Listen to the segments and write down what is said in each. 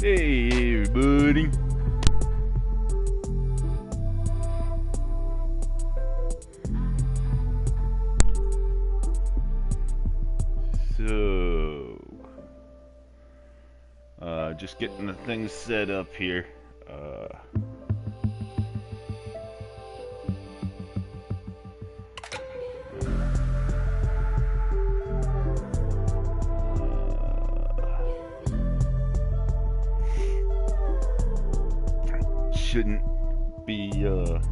Hey everybody. So, just getting the things set up here. Shouldn't be, shouldn't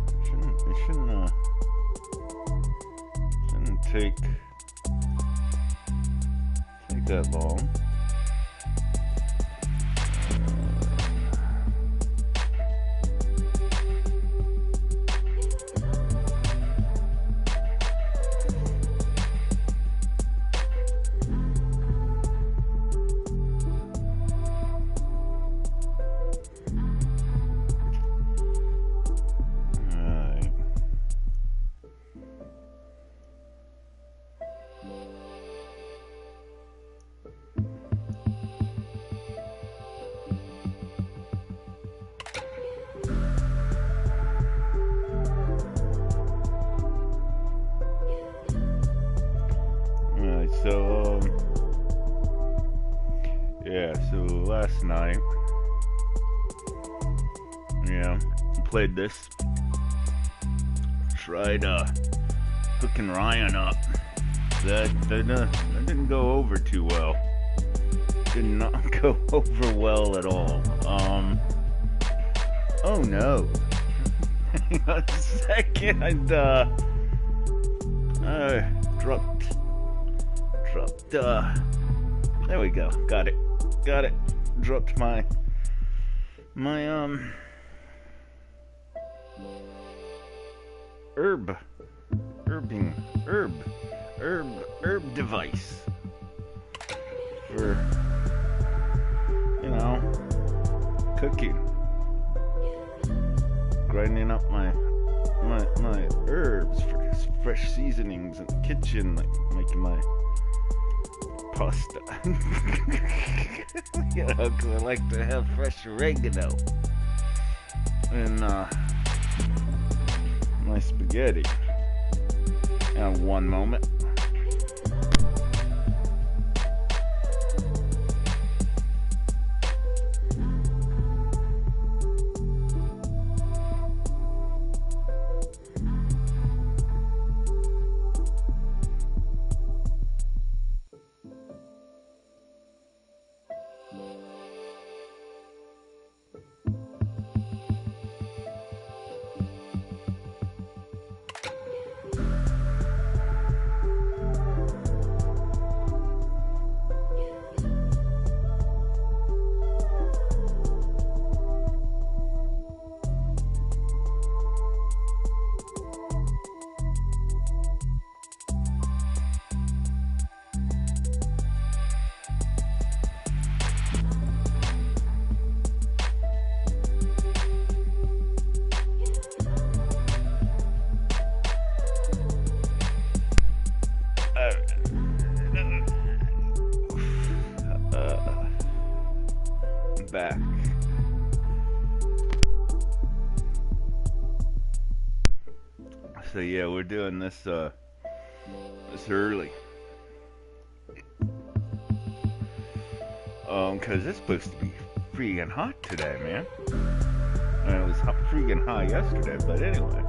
take that long. So, yeah, so last night, played this, tried, hooking Ryan up. That didn't go over too well. Did not go over well at all. Oh no. Hang on a second, dropped, there we go, got it, dropped my herb device for, cooking, grinding up my herbs for fresh seasonings in the kitchen, like making my pasta. Cause I like to have fresh oregano in my spaghetti. One moment. Back. So yeah, we're doing this early. Cause it's supposed to be freaking hot today, man. It was freaking hot yesterday, but anyway.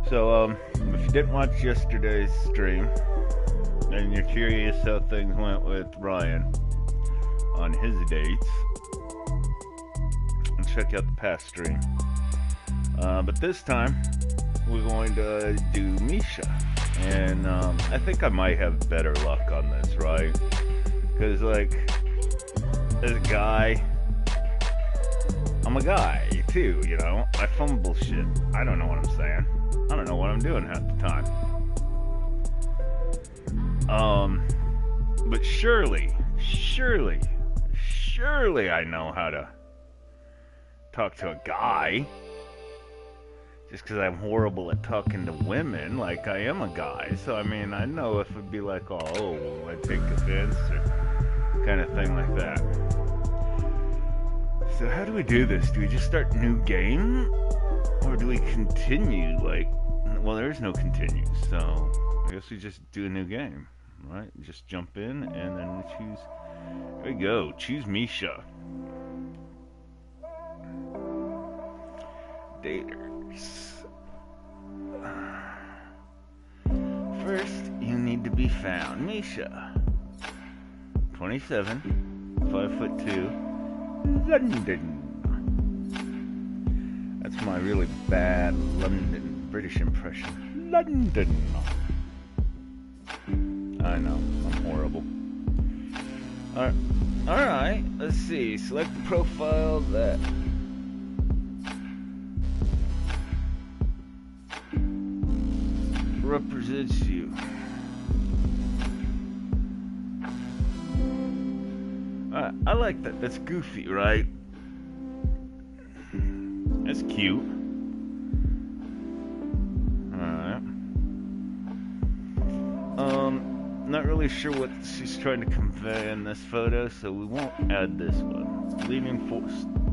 So if you didn't watch yesterday's stream and you're curious how things went with Ryan on his dates, and check out the past stream. But this time we're going to do Misha, and I think I might have better luck on this, right? Because like, as a guy, I'm a guy too, I fumble shit. I don't know what I'm saying. I don't know what I'm doing half the time. But surely I know how to talk to a guy. Just because I'm horrible at talking to women, like I am a guy. So, I mean, I know if it'd be like, oh, will I take offense or kind of thing like that. So how do we do this? Do we just start new game? Or do we continue, like... Well, there is no continue, so... I guess we just do a new game, right? Just jump in, and then we choose... There we go, choose Misha. Daters. First, you need to be found. Misha. 27, 5'2", London. That's my really bad London British impression. London. I know, I'm horrible. Alright, let's see. Select the profile that represents you. I like that. That's goofy, right? That's cute. Alright. Not really sure what she's trying to convey in this photo, so we won't add this one. Leaning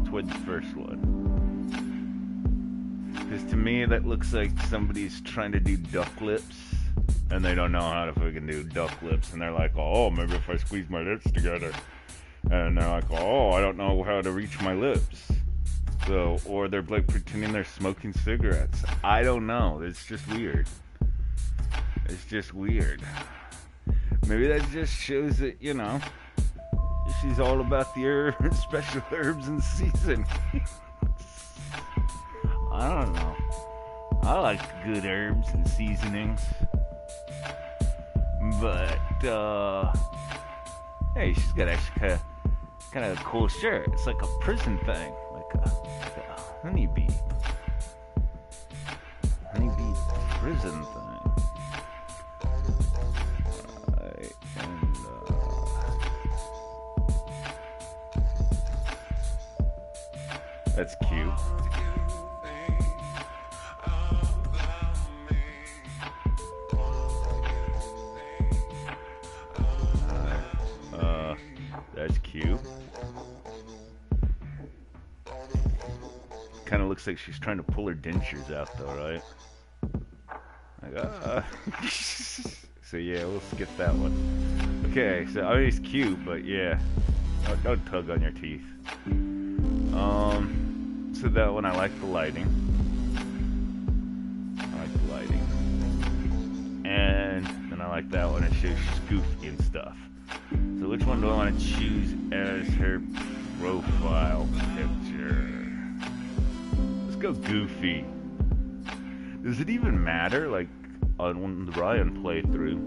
toward the first one. Because to me, that looks like somebody's trying to do duck lips, and they don't know how to fucking do duck lips, and they're like, oh, maybe if I squeeze my lips together. And they're like, oh, I don't know how to reach my lips. So, or they're like pretending they're smoking cigarettes. I don't know. It's just weird. It's just weird. Maybe that just shows that, you know, she's all about the special herbs and seasoning. I don't know. I like good herbs and seasonings. But, hey, she's got actually kind of a cool shirt. It's like a prison thing. Like a honeybee. Honeybee prison thing. Alright, and, that's cute. That's cute. Kind of looks like she's trying to pull her dentures out, though, right? Like, so yeah, we'll skip that one. Okay, so I mean, it's cute, but yeah, don't tug on your teeth. So that one, I like the lighting. And then I like that one. It shows she's goofy and stuff. So which one do I want to choose as her profile picture? Let's go goofy. Does it even matter? Like, on the Ryan playthrough,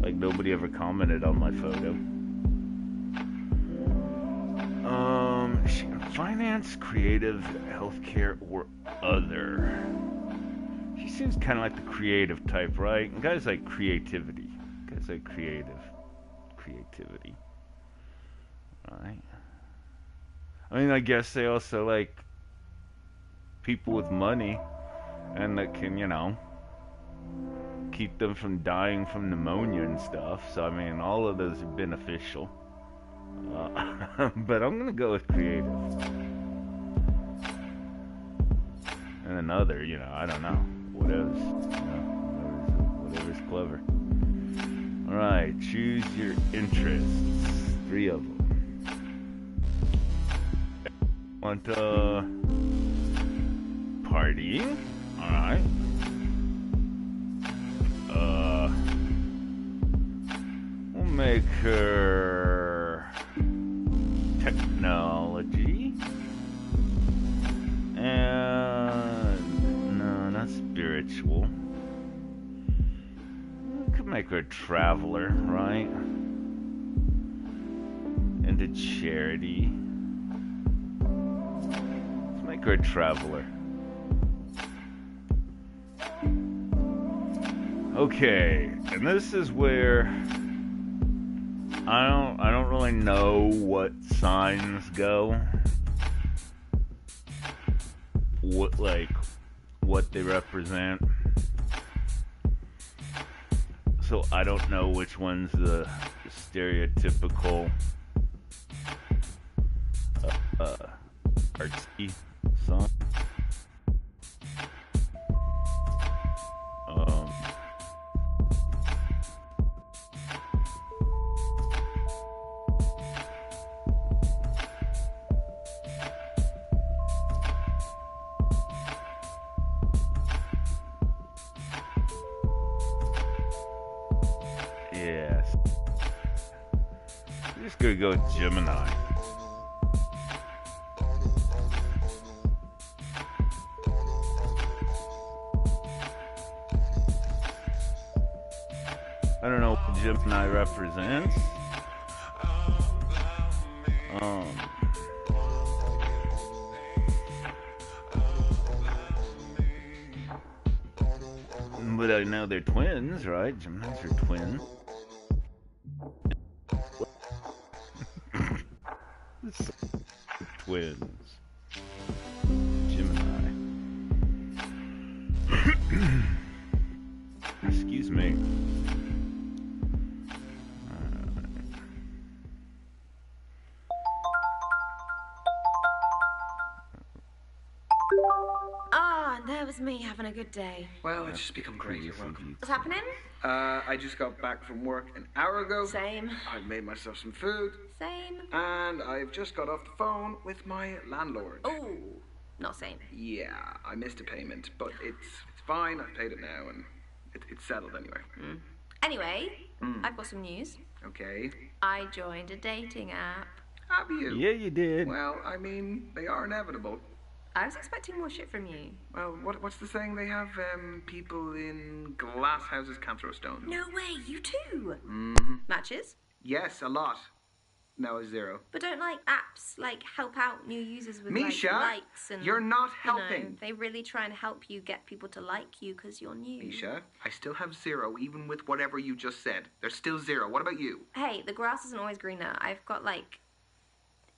like, nobody ever commented on my photo. Finance, creative, healthcare, or other. She seems kind of like the creative type, right? And guys like creativity. Guys like creativity. Right? I mean, I guess they also like people with money and that can, you know, keep them from dying from pneumonia and stuff. So, I mean, all of those are beneficial. But I'm gonna go with creative. And another, you know, I don't know. Whatever's, you know, whatever's clever. Alright, choose your interests. 3 of them. Want partying? Alright. We'll make her technology. And no, not spiritual. We could make her a traveler, right? Into charity. Let's make her a traveler. Okay, and this is where I don't really know what signs go. What they represent. So I don't know which one's the stereotypical artsy song. Um, yes. I'm just gonna go with Gemini. I don't know what Gemini represents. Um, but I know they're twins, right? Geminis are twins. Twins. Gemini. Excuse me. Ah, there was me having a good day. Well, it's just become great. You're welcome. What's happening? I just got back from work an hour ago. Same. I've made myself some food. Same. And I've just got off the phone with my landlord. Oh, not same. Yeah, I missed a payment, but it's fine. I've paid it now, and it's settled anyway. Anyway, I've got some news. Okay. I joined a dating app. Have you? Yeah, you did. Well, I mean, they are inevitable. I was expecting more shit from you. Well, what's the saying? They have people in glass houses can't throw stones. No way, you too. Matches? Yes, a lot. No, a zero. But don't like apps like help out new users with Misha, like likes and you're not you know, helping. they really try and help you get people to like you because you're new. Misha, I still have zero, even with whatever you just said. There's still zero. What about you? Hey, the grass isn't always greener. I've got like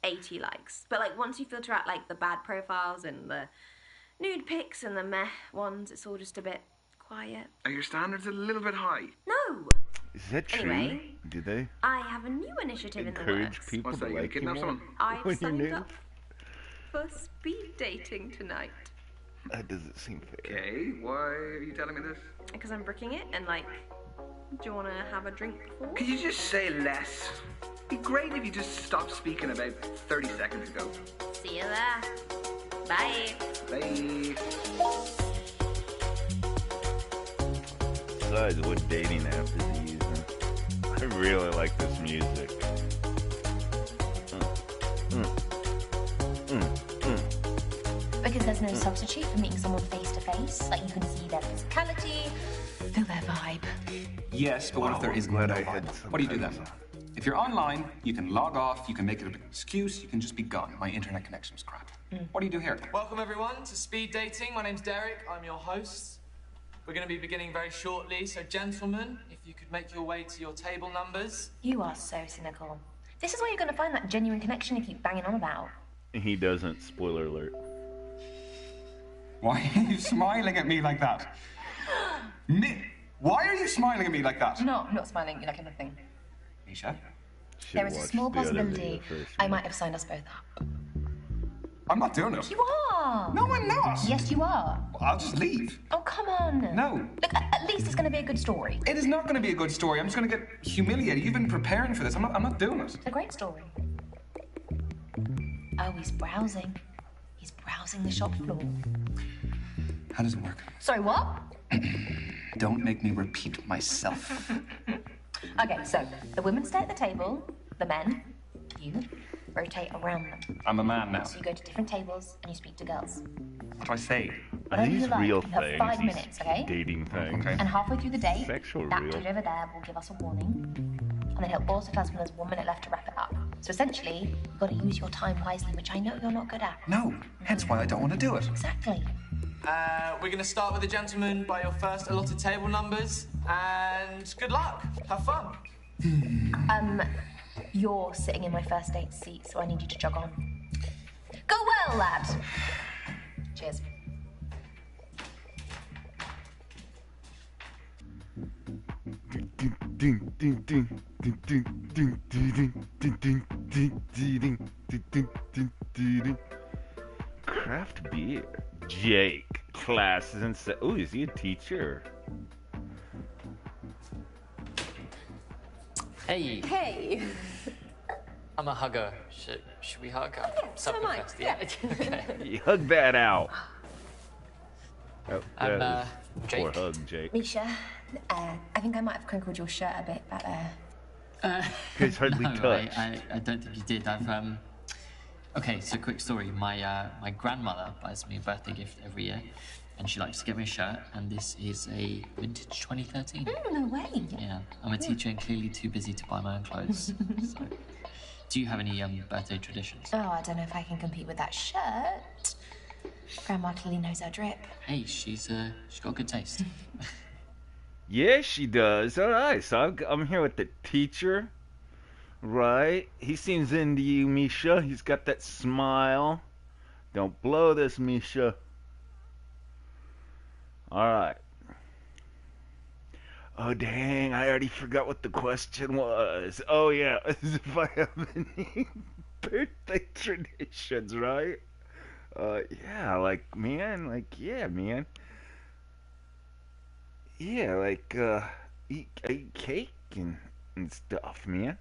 80 likes. But like once you filter out like the bad profiles and the nude pics and the meh ones, it's all just a bit quiet. Are your standards a little bit high? No! Is that true? Anyway, Do they I have a new initiative in the encourage works. people What's to that, you like you kidnap more someone? I've when you're signed nude? up for speed dating tonight. That doesn't seem fair. Okay, why are you telling me this? Because I'm brooking it and like, do you want to have a drink before? Could you just say less? It'd be great if you just stopped speaking about 30 seconds ago. See you there. Bye. Bye. Besides, what dating app is he using? I really like this music. Because there's no substitute for meeting someone face to face. Like, you can see their physicality, feel their vibe. Yes, but what if there is no glad I vibe? had What do you do then? sometimes. If you're online, you can log off, you can make it an excuse, you can just be gone. My internet connection was crap. What do you do here? Welcome everyone to Speed Dating. My name's Derek, I'm your host. We're going to be beginning very shortly, so gentlemen, if you could make your way to your table numbers. You are so cynical. This is where you're going to find that genuine connection you keep banging on about. He doesn't. Spoiler alert. Why are you smiling at me like that? Why are you smiling at me like that? No, I'm not smiling. You're like anything. Misha, Should There is a watch small the other possibility video first, I man. might have signed us both up. I'm not doing it. You are! No, I'm not. Yes, you are. I'll just leave. Oh, come on. No. Look, at least it's going to be a good story. It is not going to be a good story. I'm just going to get humiliated. You've been preparing for this. I'm not doing it. It's a great story. Oh, he's browsing. He's browsing the shop floor. How does it work? Sorry, what? Don't make me repeat myself. Okay, so the women stay at the table, the men, you, rotate around them. I'm a man now. So you go to different tables and you speak to girls. What do I say? Are Whatever these you like. real You have things? 5 these minutes, okay? Dating things. Okay. And halfway through the date, Sexual that real. dude over there will give us a warning. And then he'll also tell us when there's 1 minute left to wrap it up. So essentially, you've got to use your time wisely, which I know you're not good at. No. Hence why I don't want to do it. Exactly. We're going to start with the gentlemen by your first allotted table numbers, and good luck. Have fun. You're sitting in my first date seat, so I need you to jog on. Go well, lad. Cheers. craft beer. Jake, classes and oh, is he a teacher? Hey, Hey. I'm a hugger. Should we hug? so am I. Self-confessed, yeah. Okay. You hug that out. Oh, I'm, that was Jake. poor hug, Jake. Misha, I think I might have crinkled your shirt a bit back there. It's hardly No, touched. I don't think you did. Okay, so quick story. My grandmother buys me a birthday gift every year, and she likes to get me a shirt, and this is a vintage 2013. No way. Yeah, I'm a teacher and clearly too busy to buy my own clothes. So, do you have any birthday traditions? Oh, I don't know if I can compete with that shirt. Grandma clearly knows her drip. Hey, she's got good taste. Yeah, she does. All right, so I'm here with the teacher, right? He seems into you, Misha. He's got that smile. Don't blow this, Misha. All right. Oh, dang, I already forgot what the question was. Oh, yeah, if I have any birthday traditions, right? Yeah, like, man, yeah, man. Yeah, like, eat cake and stuff, man.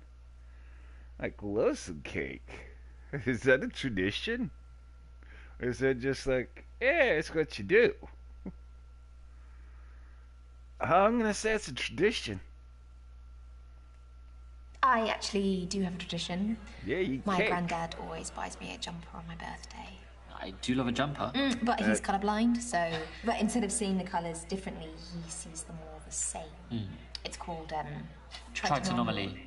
Like, loves some cake. Is that a tradition? Or is that just like, yeah, it's what you do? I'm gonna say it's a tradition. I actually do have a tradition. Yeah, you My cake. granddad always buys me a jumper on my birthday. I do love a jumper. But he's colourblind, so... But instead of seeing the colours differently, he sees them all the same. It's called, Tritonomaly.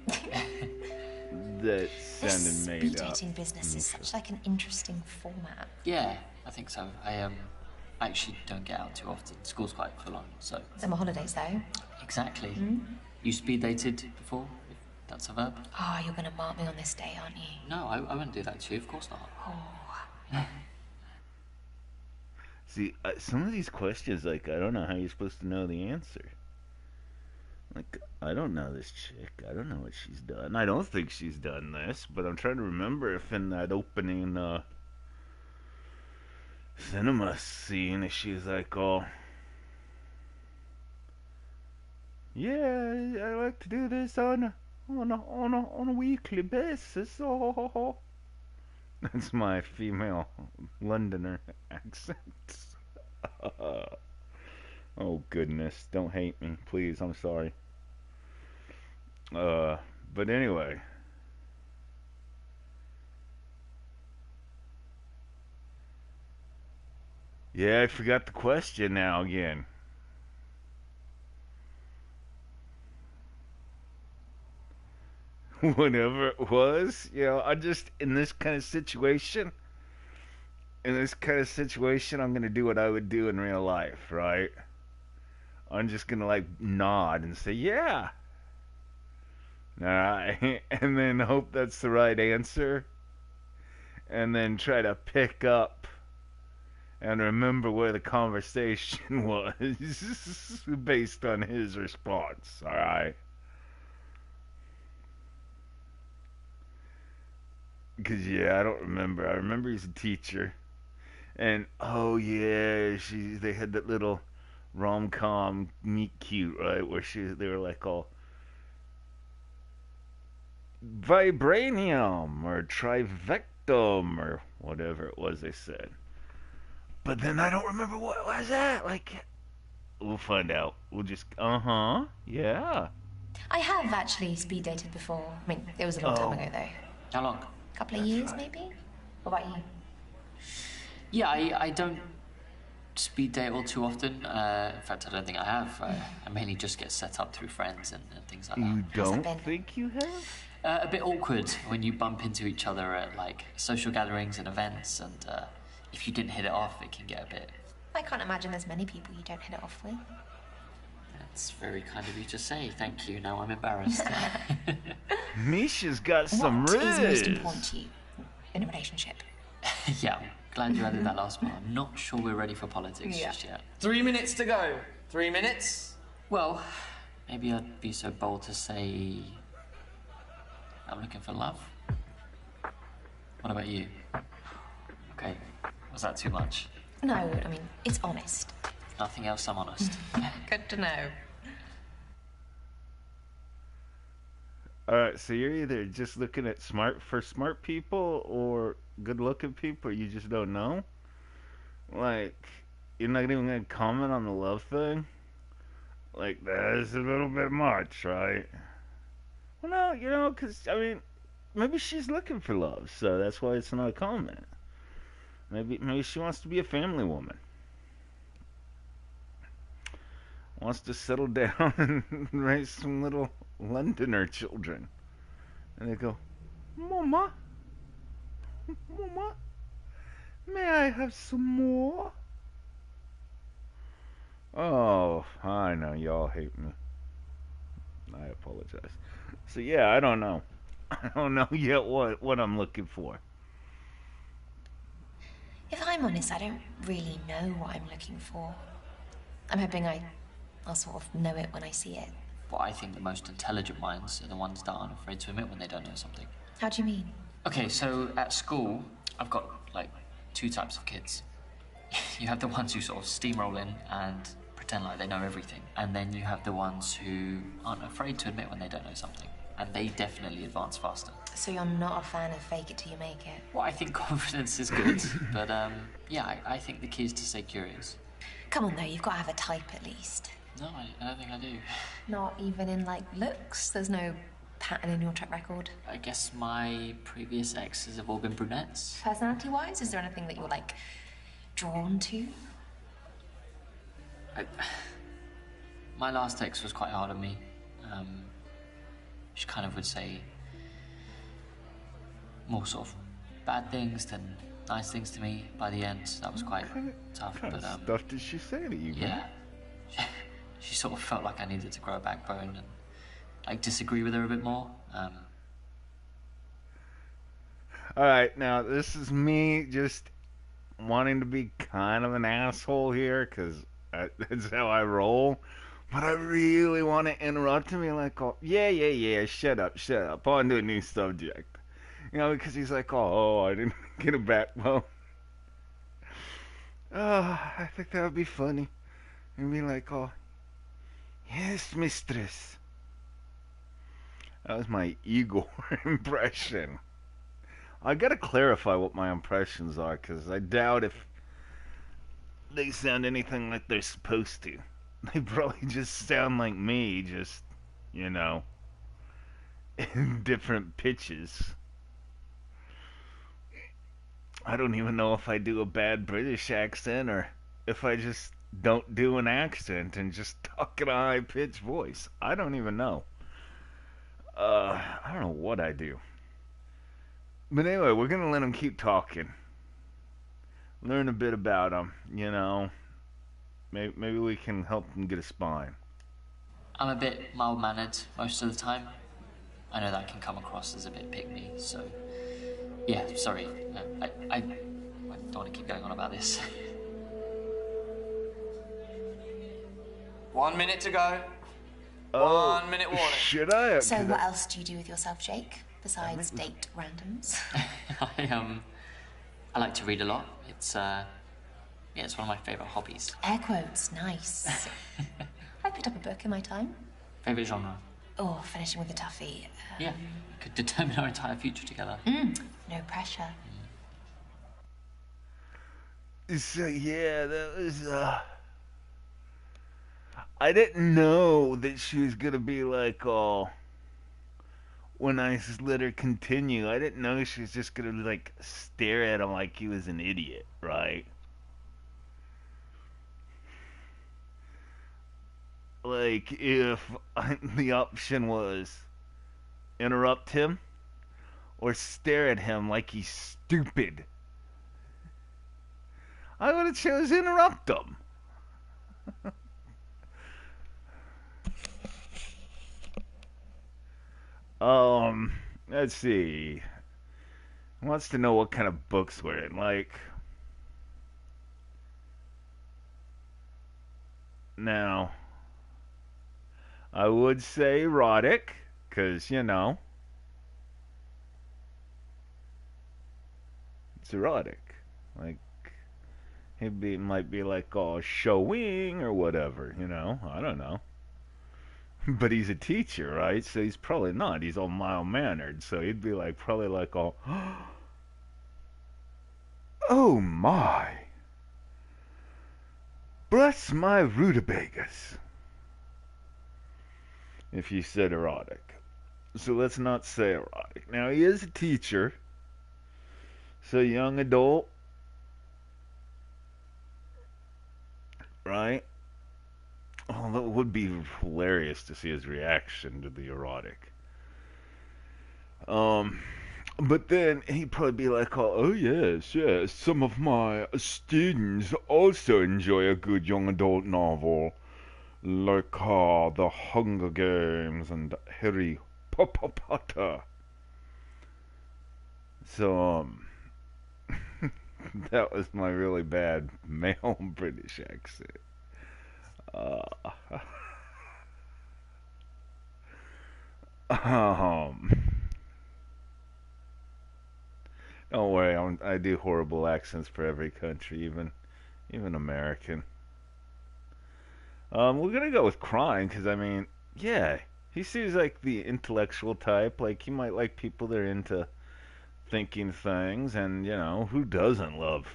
That This sounded made speed up. dating business is such like an interesting format. Yeah, I think so. I actually don't get out too often. School's quite full on, so... Summer holidays, though. Exactly. You speed dated before? If that's a verb? Oh, you're going to mark me on this day, aren't you? No, I wouldn't do that to you. Of course not. See, some of these questions, like, I don't know how you're supposed to know the answer. Like, I don't know this chick. I don't know what she's done. I don't think she's done this, but I'm trying to remember if in that opening cinema scene, if she's like, oh, yeah, I like to do this on a weekly basis. Oh, that's my female Londoner accent. Oh goodness, don't hate me, please. I'm sorry. But anyway. Yeah, I forgot the question now again. Whatever it was, I just, in this kind of situation, I'm gonna do what I would do in real life, right? I'm just gonna, like, nod and say, yeah. Alright, and then hope that's the right answer. And then try to pick up and remember where the conversation was based on his response, alright? Because, yeah, I don't remember. I remember he's a teacher. And, oh, yeah, they had that little rom-com meet cute, right? Where they were like all vibranium or trivectum or whatever it was they said. But then I don't remember what was that. Like, we'll find out. We'll just, yeah. I have actually speed dated before. I mean, it was a long time ago, though. How long? A couple of years, maybe? What about you? Yeah, I don't speed date all too often. In fact, I don't think I have. I mainly just get set up through friends and things like that. You don't been? think you have? A bit awkward when you bump into each other at, like, social gatherings and events, and if you didn't hit it off, it can get a bit... I can't imagine there's many people you don't hit it off with. That's very kind of you to say. Thank you. Now I'm embarrassed. Misha's got some What is riz. most important to you in a relationship? Yeah, I'm glad you added that last part. I'm not sure we're ready for politics just yet. 3 minutes to go. 3 minutes? Well, maybe I'd be so bold to say I'm looking for love. What about you? Okay, Was that too much? No, I mean, it's honest. Nothing else, I'm honest. Good to know. Alright, so you're either just looking at smart people or good looking people, or you just don't know? Like, you're not even gonna comment on the love thing? Like, that is a little bit much, right? Well, no, because, I mean, maybe she's looking for love, so that's why it's not a comment. Maybe she wants to be a family woman. Wants to settle down and raise some little Londoner children. And they go, Mama, Mama, may I have some more? Oh, I know, y'all hate me. I apologize. So yeah, I don't know. I don't know yet what I'm looking for. If I'm honest, I don't really know what I'm looking for. I'm hoping I'll sort of know it when I see it. But I think the most intelligent minds are the ones that aren't afraid to admit when they don't know something. How do you mean? Okay, so at school, I've got, like, two types of kids. You have the ones who sort of steamroll in and pretend like they know everything. And then you have the ones who aren't afraid to admit when they don't know something. And they definitely advance faster. So you're not a fan of fake it till you make it? Well, I think confidence is good, but, yeah, I think the key is to stay curious. Come on, though, you've got to have a type at least. No, I don't think I do. Not even in, like, looks? There's no pattern in your track record? I guess my previous exes have all been brunettes. Personality-wise, is there anything that you're, like, drawn to? My last ex was quite hard on me. She kind of would say more sort of bad things than nice things to me by the end. That was quite tough. What kind of stuff did she say to you? Yeah. She sort of felt like I needed to grow a backbone and, like, disagree with her a bit more. Alright, now this is me just wanting to be kind of an asshole here, because that's how I roll. But I really want to interrupt him and like, oh, yeah, shut up, on to a new subject. You know, because he's like, oh, I didn't get a backbone. Oh, I think that would be funny. And be like, oh, yes, mistress. That was my Igor impression. I gotta clarify what my impressions are, because I doubt if they sound anything like they're supposed to. They probably just sound like me, just, you know, in different pitches. I don't even know if I do a bad British accent or if I just don't do an accent and just talk in a high-pitched voice. I don't even know. I don't know what I do. But anyway, we're gonna let him keep talking. Learn a bit about him, you know. Maybe we can help him get a spine. I'm a bit mild-mannered most of the time. I know that can come across as a bit pick-me, so... Yeah, sorry. I don't want to keep going on about this. 1 minute to go. Oh, 1 minute warning. Should I? So what else do you do with yourself, Jake, besides date randoms? I like to read a lot. It's it's one of my favourite hobbies. Air quotes, nice. I picked up a book in my time. Favourite genre? Oh, finishing with a toughie. Yeah, could determine our entire future together. No pressure. So yeah, that was I didn't know that she was gonna be like, oh, when I let her continue, I didn't know she was just gonna like stare at him like he was an idiot, right? Like if the option was interrupt him or stare at him like he's stupid, I would have chose interrupt him. Let's see. He wants to know what kind of books we're in. Like, now, I would say erotic, because, you know, it's erotic. Like, might be like all showing or whatever, I don't know. But he's a teacher, right? So he's probably not. He's all mild mannered. So he'd be like, probably like all, oh my, bless my rutabagas. If you said erotic. So let's not say erotic. Now he is a teacher. So young adult. Right? Oh, that would be hilarious to see his reaction to the erotic. But then he'd probably be like, oh yes, yes, some of my students also enjoy a good young adult novel, like The Hunger Games and Harry Potter. So, that was my really bad male British accent. Um, don't worry, I do horrible accents for every country, even American. We're gonna go with crime, because I mean, yeah, he seems like the intellectual type. Like he might like people that are into thinking things, and who doesn't love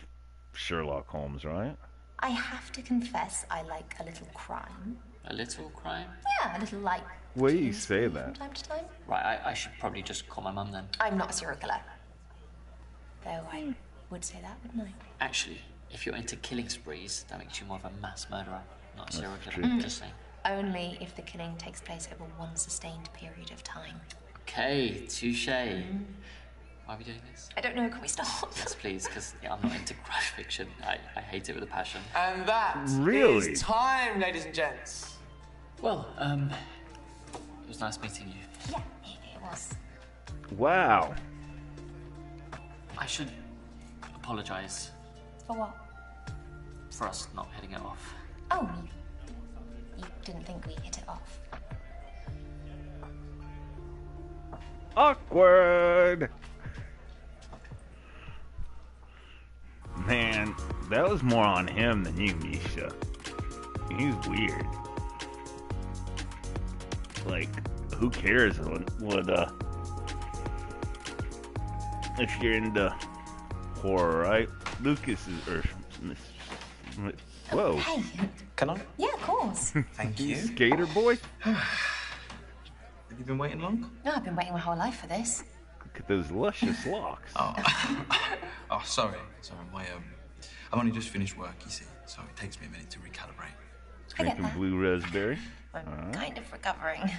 Sherlock Holmes, right? I have to confess, I like a little crime. A little crime? Yeah, a little like. Way you say that. From time to time. Right, I should probably just call my mum then. I'm not a serial killer. Though I would say that, wouldn't I? Actually, if you're into killing sprees, that makes you more of a mass murderer, not a serial That's killer. true. Just saying. Only if the killing takes place over one sustained period of time. Okay, touche. Why are we doing this? I don't know, can we stop? Yes, please, because I'm not into crush fiction. I hate it with a passion. And that Really? is time, ladies and gents. Well, it was nice meeting you. Yeah, it was. Wow. I should apologise For what? for us not hitting it off. Oh, you didn't think we hit it off. Awkward. Man, that was more on him than you, Misha. He's weird. Like, who cares what if you're into horror, right? Lucas is whoa. Hey. Can I? Yeah, of course. Thank you. Skater boy? Have you been waiting long? No, I've been waiting my whole life for this. Look at those luscious locks. Oh, oh, sorry. I've only just finished work, you see, so it takes me a minute to recalibrate. I get Drinking that. blue raspberry. I'm kind of recovering.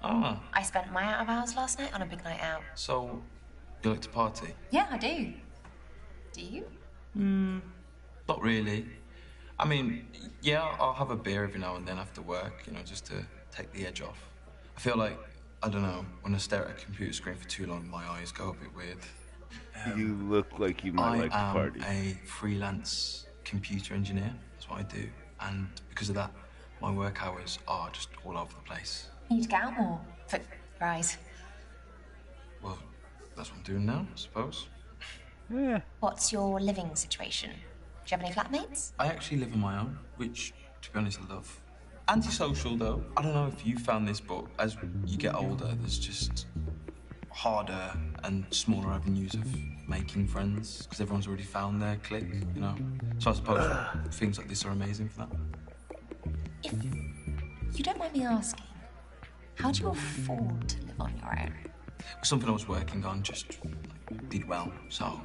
Oh, I spent my out of hours last night on a big night out. so you like to party? Yeah, I do. Do you? Not really. I mean, yeah, I'll have a beer every now and then after work, just to take the edge off. I feel like, I don't know, when I stare at a computer screen for too long, my eyes go a bit weird. You look like you might like to I party. am a freelance computer engineer. That's what I do. And because of that, my work hours are just all over the place. You need to get out more. For your eyes. Well, that's what I'm doing now, I suppose. Yeah. What's your living situation? Do you have any flatmates? I actually live on my own, which, to be honest, I love. Antisocial, though. I don't know if you found this, but as you get older, there's just harder and smaller avenues of making friends, because everyone's already found their clique, So I suppose things like this are amazing for that. If you don't mind me asking, how do you afford to live on your own? Something I was working on just did well, so.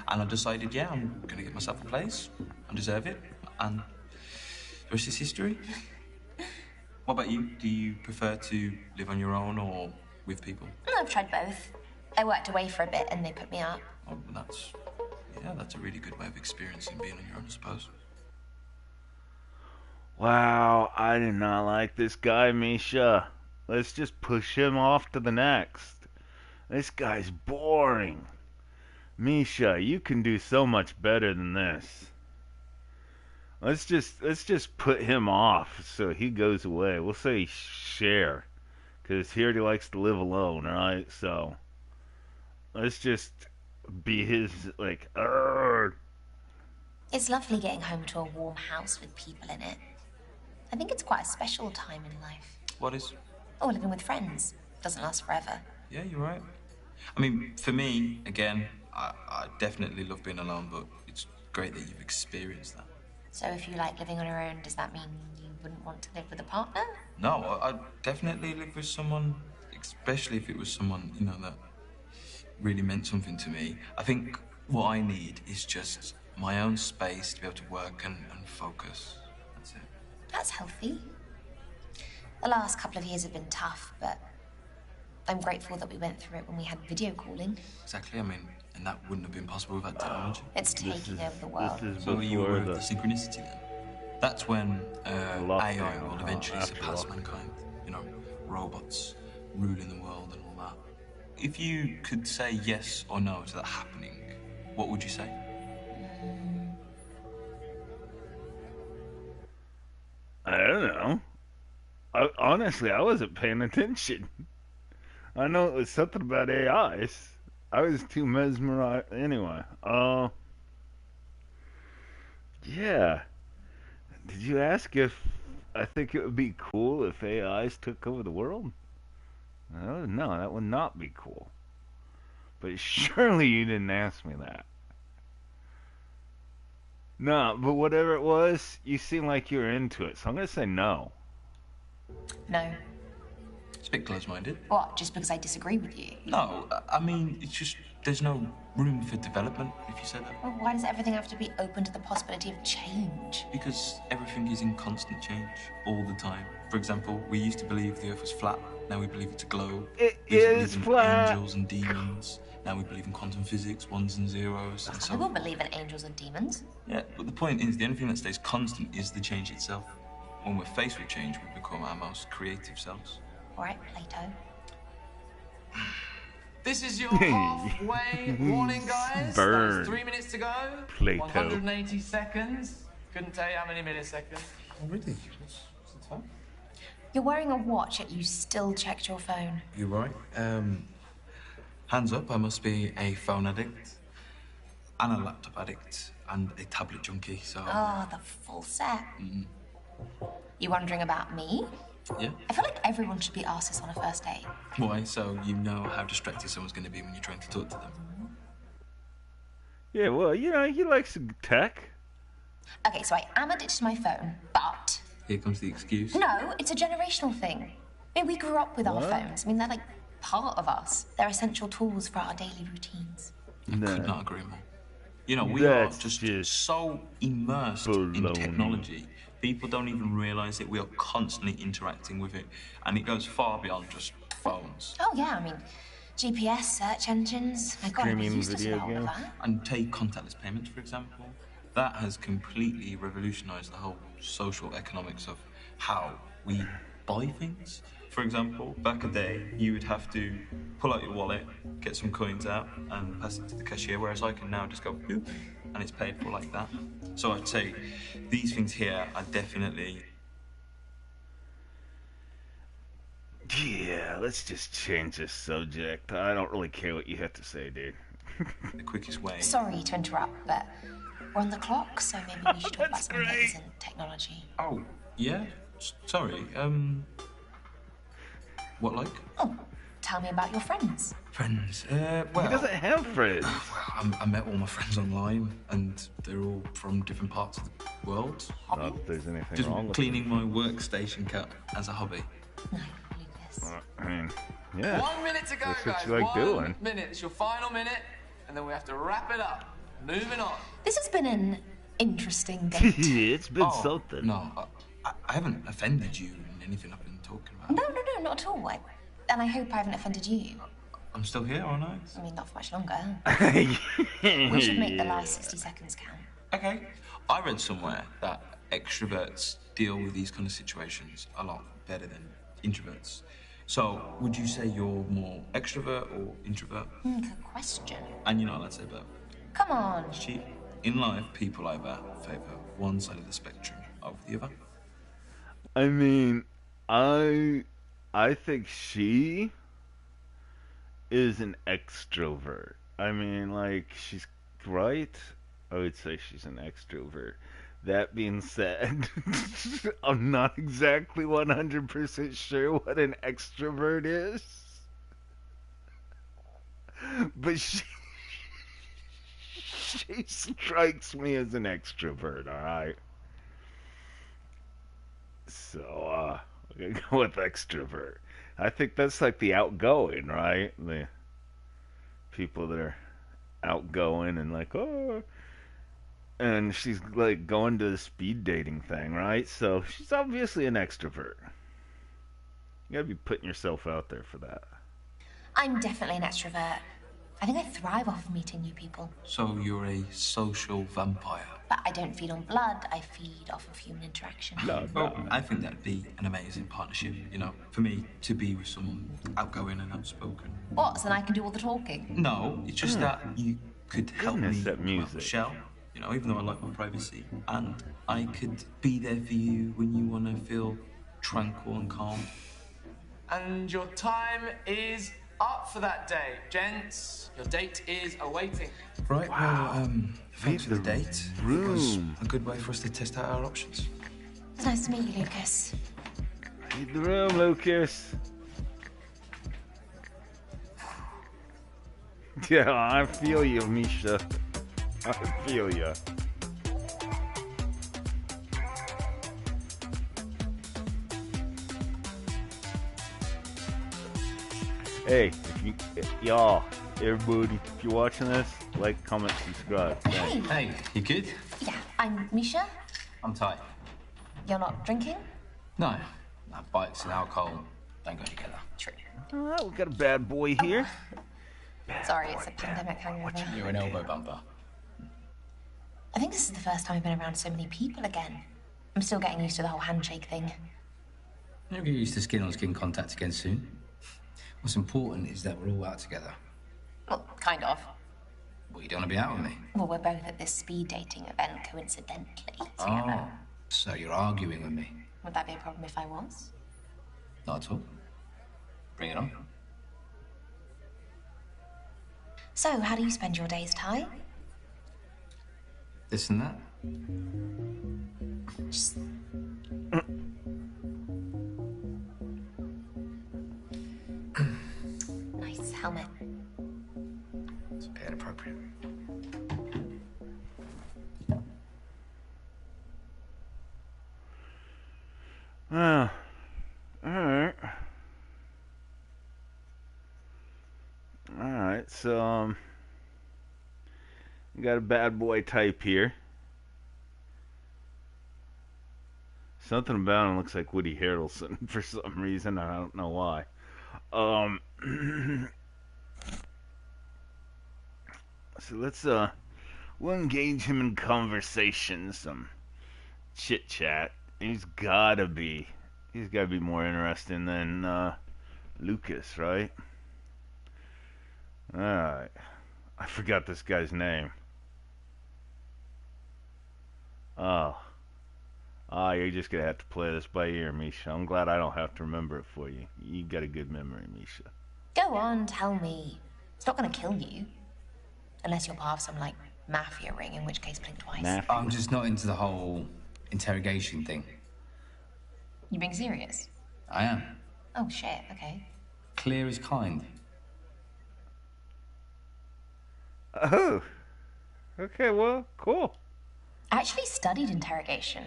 And I decided, yeah, I'm gonna get myself a place. I deserve it, and the rest is history. What about you? Do you prefer to live on your own or with people? I've tried both. I worked away for a bit and they put me up. Oh, that's a really good way of experiencing being on your own, I suppose. Wow, I did not like this guy, Misha. Let's just push him off to the next. This guy's boring. Misha, you can do so much better than this. Let's just put him off so he goes away. We'll say share, because he already likes to live alone, right? So let's just be his like. If It's lovely getting home to a warm house with people in it. I think it's quite a special time in life. What is? Oh, living with friends. Doesn't last forever. Yeah, you're right. I mean, for me, again, I definitely love being alone, but it's great that you've experienced that. So if you like living on your own, does that mean you wouldn't want to live with a partner? No, I'd definitely live with someone, especially if it was someone, you know, that really meant something to me. I think what I need is just my own space to be able to work and focus. That's it. That's healthy. The last couple of years have been tough, but I'm grateful that we went through it when we had video calling. Exactly, I mean, and that wouldn't have been possible without technology. It's taking over the world. This is So are you before aware of the synchronicity then? That's when AI will eventually after surpass lockdown. mankind. You know, robots ruling the world and all that. If you could say yes or no to that happening, what would you say? I don't know. Honestly, I wasn't paying attention. I know it was something about AIs. I was too mesmerized. Anyway, yeah. Did you ask if I think it would be cool if AIs took over the world? No, that would not be cool. But surely you didn't ask me that. No, but whatever it was, you seem like you were into it, so I'm gonna say no. No. It's a bit close-minded. What, just because I disagree with you? No, I mean, it's just there's no room for development, if you say that. Well, why does everything have to be open to the possibility of change? Because everything is in constant change all the time. For example, we used to believe the Earth was flat. Now we believe it's a globe. It We used to is believe in flat. Angels and demons. Now we believe in quantum physics, ones and zeros, and I so will believe in angels and demons. Yeah, but the point is, the only thing that stays constant is the change itself. When we're faced with change, we become our most creative selves. All right, Plato. This is your halfway warning, guys. Burn. There's 3 minutes to go. Plato. 180 seconds. Couldn't tell you how many milliseconds. Already? What's the time? You're wearing a watch, yet you still checked your phone. You're right. Hands up, I must be a phone addict, and a laptop addict, and a tablet junkie, so... Oh, the full set. You wondering about me? Yeah? I feel like everyone should be asked this on a first date. Why? So you know how distracted someone's going to be when you're trying to talk to them. Yeah, well, you know, he likes some tech. Okay, so I am addicted to my phone, but Here comes the excuse. no, it's a generational thing. I mean, we grew up with our phones. I mean, they're like part of us. They're essential tools for our daily routines. I could not agree more. You know, we are That's just just so immersed in baloney. technology. People don't even realise that we are constantly interacting with it. And it goes far beyond just phones. Oh yeah, I mean, GPS, search engines. My God, we Streaming used to video know all of games. that. And take contactless payments, for example. That has completely revolutionised the whole social economics of how we buy things. For example, back a day, you would have to pull out your wallet, get some coins out, and pass it to the cashier, whereas I can now just go, boop, and it's paid for like that. So I'd say these things here are definitely... Yeah, let's just change this subject. I don't really care what you have to say, dude. the quickest way. Sorry to interrupt, but we're on the clock, so maybe we should talk about That's something that great. isn't technology. Oh, yeah? Sorry, what like? Oh, tell me about your friends. Friends. He Well, doesn't have friends. I met all my friends online, and they're all from different parts of the world. Not that there's anything Just wrong with cleaning my workstation cat as a hobby. No, Lucas. it. I mean, yeah. 1 minute to go, That's what guys. you like 1 doing. minute. It's your final minute, and then we have to wrap it up. Moving on. This has been an interesting date. It's been Oh, something. No, I haven't offended you in anything I've been talking about. No, not at all. And I hope I haven't offended you. I'm still here, aren't I? I mean, not for much longer. We should make the last 60 seconds count. Okay. I read somewhere that extroverts deal with these kind of situations a lot better than introverts. So, would you say you're more extrovert or introvert? Good question. And you're not allowed to say both. Come on. Cheap. In life, people either favour one side of the spectrum over the other. I mean, I think she is an extrovert. I mean, like, she's right. I would say she's an extrovert. That being said, I'm not exactly 100% sure what an extrovert is, but she strikes me as an extrovert, alright? So, I'm gonna go with extrovert. I think that's like the outgoing, right? The people that are outgoing and like, oh, and she's like going to the speed dating thing, right? So she's obviously an extrovert. You gotta be putting yourself out there for that. I'm definitely an extrovert. I think I thrive off of meeting new people. So you're a social vampire. But I don't feed on blood, I feed off of human interaction. No, Well, I think that'd be an amazing partnership, you know, for me to be with someone outgoing and outspoken. What, so then I can do all the talking? No, it's just that you could help Goodness, me that with music. Michelle, you know, even though I like my privacy. And I could be there for you when you want to feel tranquil and calm. And your time is up for that day, gents. Your date is awaiting. Right, well, thanks for the the date. It was room. a good way for us to test out our options. It's nice to meet you, Lucas. Read the room, Lucas. Yeah, I feel you, Misha. I feel you. Hey, y'all, everybody, if you're watching this, like, comment, subscribe. Thanks. Hey! Hey, you good? Yeah, I'm Misha. I'm tight. You're not drinking? No, bikes and alcohol don't go together. True. All right, we got a bad boy here. Sorry, it's a pandemic hangover. You're an elbow bumper. I think this is the first time I've been around so many people again. I'm still getting used to the whole handshake thing. You'll get used to skin-on-skin contact again soon. What's important is that we're all out together. Well, kind of. Well, you don't want to be out with me. Well, we're both at this speed dating event, coincidentally, together. Oh, so you're arguing with me? Would that be a problem if I was? Not at all. Bring it on. So, how do you spend your days, Ty? This and that. Just... Nice helmet. It's a bit inappropriate. Alright. Alright, so, we got a bad boy type here. Something about him looks like Woody Harrelson for some reason. I don't know why. So we'll engage him in conversation, some chit chat. He's gotta be more interesting than Lucas, right? Alright. I forgot this guy's name. Oh, you're just gonna have to play this by ear, Misha. I'm glad I don't have to remember it for you. You got a good memory, Misha. Go on, tell me. It's not gonna kill you. Unless you're part of some, like, mafia ring, in which case blink twice. Mafia. I'm just not into the whole interrogation thing. You being serious? I am. Oh, shit, okay. Clear is kind. Oh. Okay, well, cool. I actually studied interrogation.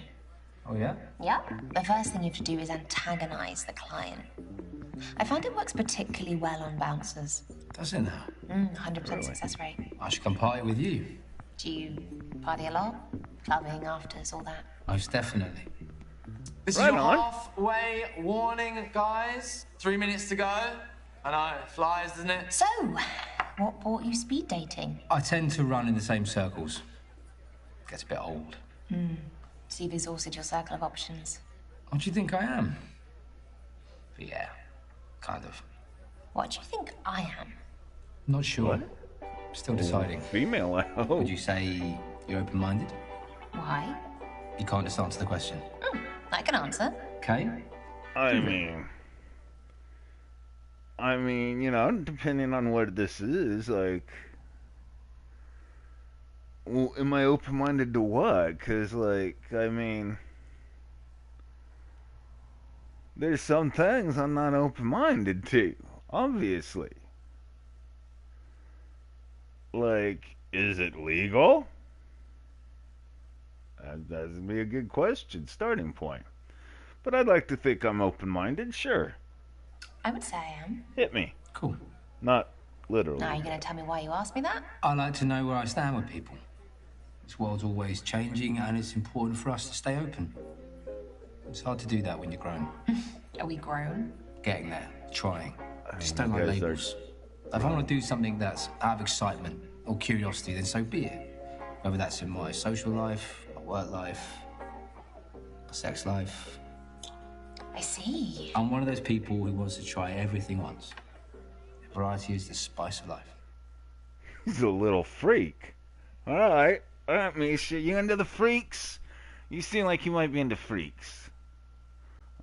Oh, yeah? Yep. The first thing you have to do is antagonize the client. I find it works particularly well on bouncers. Does it now? 100% success rate. I should come party with you. Do you party a lot? Clubbing, afters, all that? Most definitely. This Right is your on. halfway warning, guys. 3 minutes to go. I know, it flies, doesn't it? So, what brought you speed dating? I tend to run in the same circles. Gets a bit old. So you've exhausted your circle of options. What do you think I am? But yeah, kind of. What do you think I am? Not sure. Still deciding. Female, I hope. Would you say you're open-minded? Why? You can't just answer the question. I can answer. Okay. I mean, you know, depending on what this is, like, Well, am I open-minded to what? Because, like, I mean, there's some things I'm not open-minded to, obviously. Like, is it legal? That'd be a good question, starting point. But I'd like to think I'm open-minded, sure. I would say I am. Hit me. Cool. Not literally. Now, are you going to tell me why you asked me that? I like to know where I stand with people. This world's always changing, and it's important for us to stay open. It's hard to do that when you're grown. Are we grown? Getting there, trying. I Just mean, don't you like guys are- labels. If I want to do something that's out of excitement or curiosity, then so be it. Whether that's in my social life, my work life, my sex life. I see. I'm one of those people who wants to try everything once. Variety is the spice of life. He's a little freak. Alright, Misha, you into the freaks? You seem like you might be into freaks.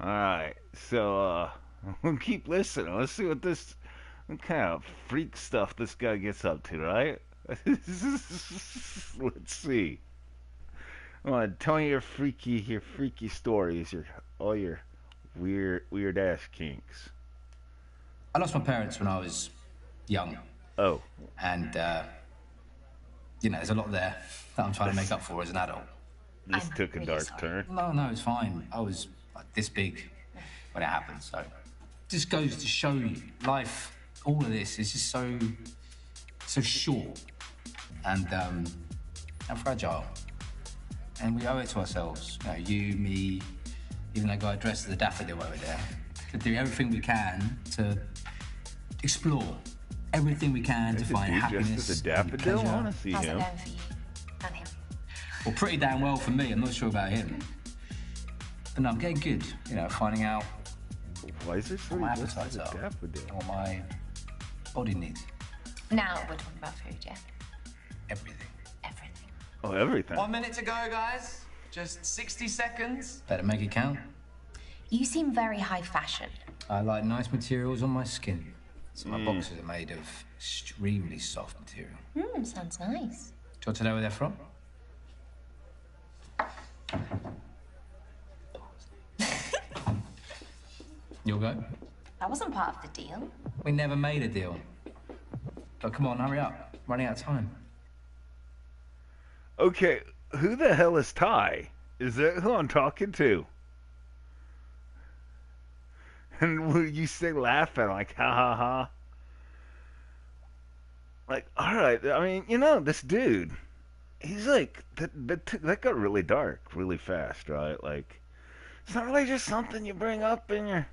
Alright, so, we'll keep listening. Let's see what kind of freak stuff this guy gets up to, right? Let's see. Come on, tell me your freaky stories, all your weird ass kinks. I lost my parents when I was young. Oh. And, there's a lot there that I'm trying to make up for as an adult. This took a dark turn. No, it's fine. I was like this big when it happened, so. Just goes to show you, life, all of this is just so short and fragile. And we owe it to ourselves. You, me, even that guy dressed as a daffodil over there, to do everything we can to explore everything we can to find happiness. Just a daffodil? I want to see How's it him. going for you? And him? Well, pretty damn well for me. I'm not sure about him. But no, I'm getting good. Finding out Why is this what my just appetites a are, daffodil? and what my body needs. Now we're talking about food, yeah? Everything. Everything. Oh, everything. 1 minute to go, guys. Just 60 seconds. Better make it count. You seem very high fashion. I like nice materials on my skin. So my boxers are made of extremely soft material. Sounds nice. Do you want to know where they're from? You'll go? That wasn't part of the deal. We never made a deal. But come on, hurry up. Running out of time. Okay, who the hell is Ty? Is that who I'm talking to? And will you say laughing like ha ha ha? Like, alright, I mean, this dude, he's like, that got really dark really fast, right? Like, it's not really just something you bring up in your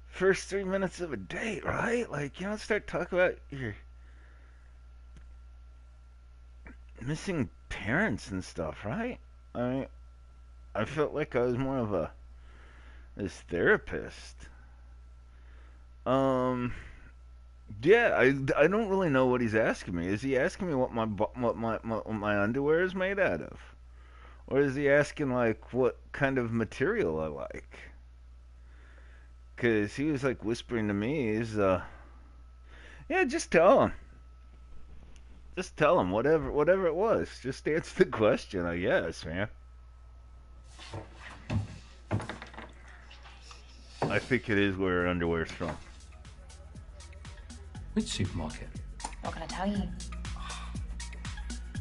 first 3 minutes of a date, right? Like, start talking about your missing parents and stuff, right? I mean, I felt like I was more of this therapist. Yeah, I don't really know what he's asking me. Is he asking me what my underwear is made out of, or is he asking like what kind of material I like? Cause he was like whispering to me, yeah, just tell him. Just tell him whatever it was. Just answer the question, I guess, man. I think it is where her underwear's from. Which supermarket? Not gonna tell you.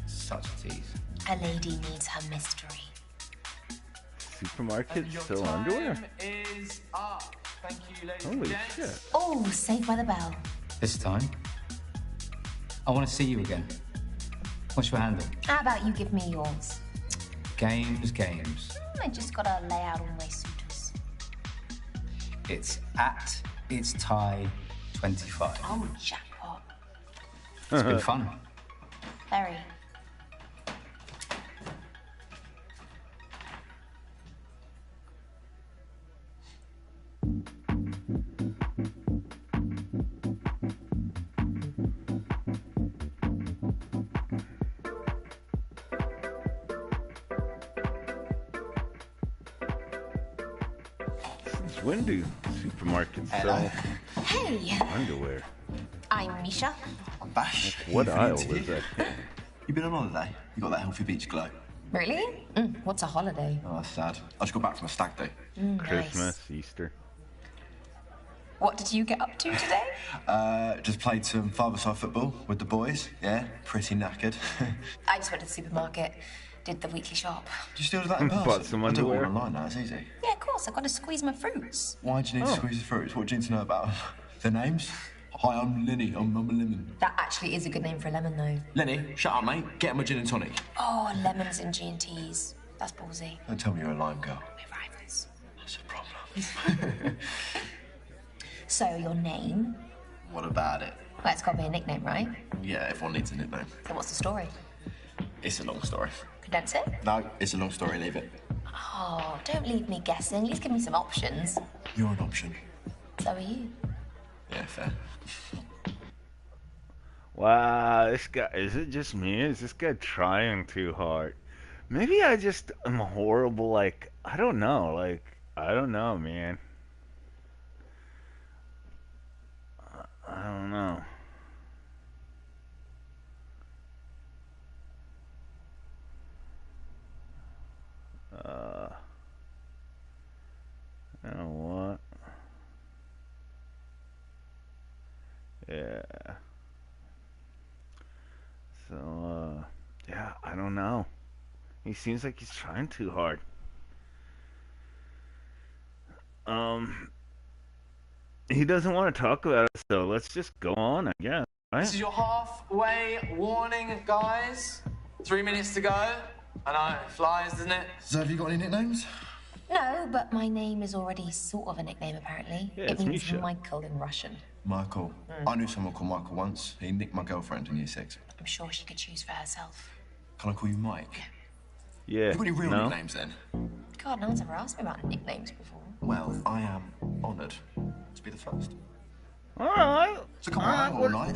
Such a tease. A lady needs her mystery. Supermarket And your sell time underwear? is up. Thank you, ladies Holy and gents. shit. Oh, saved by the bell. This time, I want to see you again. What's your handle? How about you give me yours? Games. I just gotta lay out all my suitors. It's at its tie 25. Oh, jackpot. It's been fun. Very. Since when do supermarkets sell Hey, underwear? I'm Misha. I'm bash. What aisle is that? You been on holiday? You got that healthy beach glow. Really? What's a holiday? Oh, that's sad. I just got back from a stag do. Christmas, Nice. Easter. What did you get up to today? Just played some five-a-side football with the boys. Yeah, pretty knackered. I just went to the supermarket, did the weekly shop. Do you still do that in person? Bought some I do it all underwear. online now, it's easy. Yeah, of course, I've got to squeeze my fruits. Why do you need to squeeze the fruits? What do you need to know about them? Their names? Hi, I'm Lenny. I'm a lemon. That actually is a good name for a lemon, though. Lenny, shut up, mate. Get him a gin and tonic. Oh, lemons and G&Ts. That's ballsy. Don't tell me you're a lime girl. We're rivals. That's a problem. So, your name? What about it? Well, it's got to be a nickname, right? Yeah, everyone needs a nickname. So what's the story? It's a long story. Condense it? No, it's a long story. Leave it. Oh, don't leave me guessing. At least give me some options. You're an option. So are you. Yeah, fair. Wow, this guy, is it just me? Is this guy trying too hard? Maybe I just am horrible, like, I don't know, man. I don't know. You know what? Yeah. So, yeah, I don't know. He seems like he's trying too hard. He doesn't want to talk about it, so let's just go on, I guess, right? This is your halfway warning, guys. 3 minutes to go. I know, it flies, doesn't it? So have you got any nicknames? No, but my name is already sort of a nickname, apparently. Yeah, it it's means Misha. Michael in Russian. Michael. I knew someone called Michael once. He nicked my girlfriend in year 6. I'm sure she could choose for herself. Can I call you Mike? Yeah. You got any real No? nicknames then? God, no one's ever asked me about nicknames before. Well, I am honoured to be the first. Alright. So come on, all night.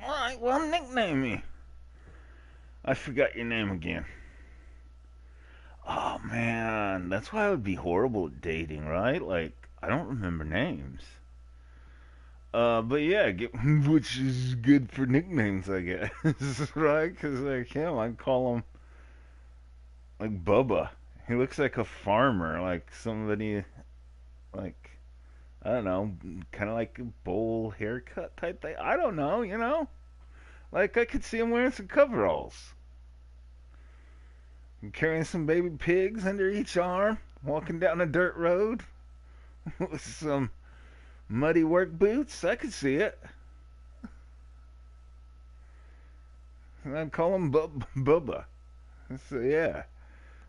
Alright, well, nickname me. I forgot your name again. Oh, man. That's why I would be horrible at dating, right? Like, I don't remember names. But yeah, which is good for nicknames, I guess, right? Because, like him, I'd call him, like, Bubba. He looks like a farmer, like somebody, like, I don't know, kind of like a bowl haircut type thing. I don't know, you know? Like, I could see him wearing some coveralls. And carrying some baby pigs under each arm, walking down a dirt road with some muddy work boots. I could see it. And I'd call him Bubba. So, yeah.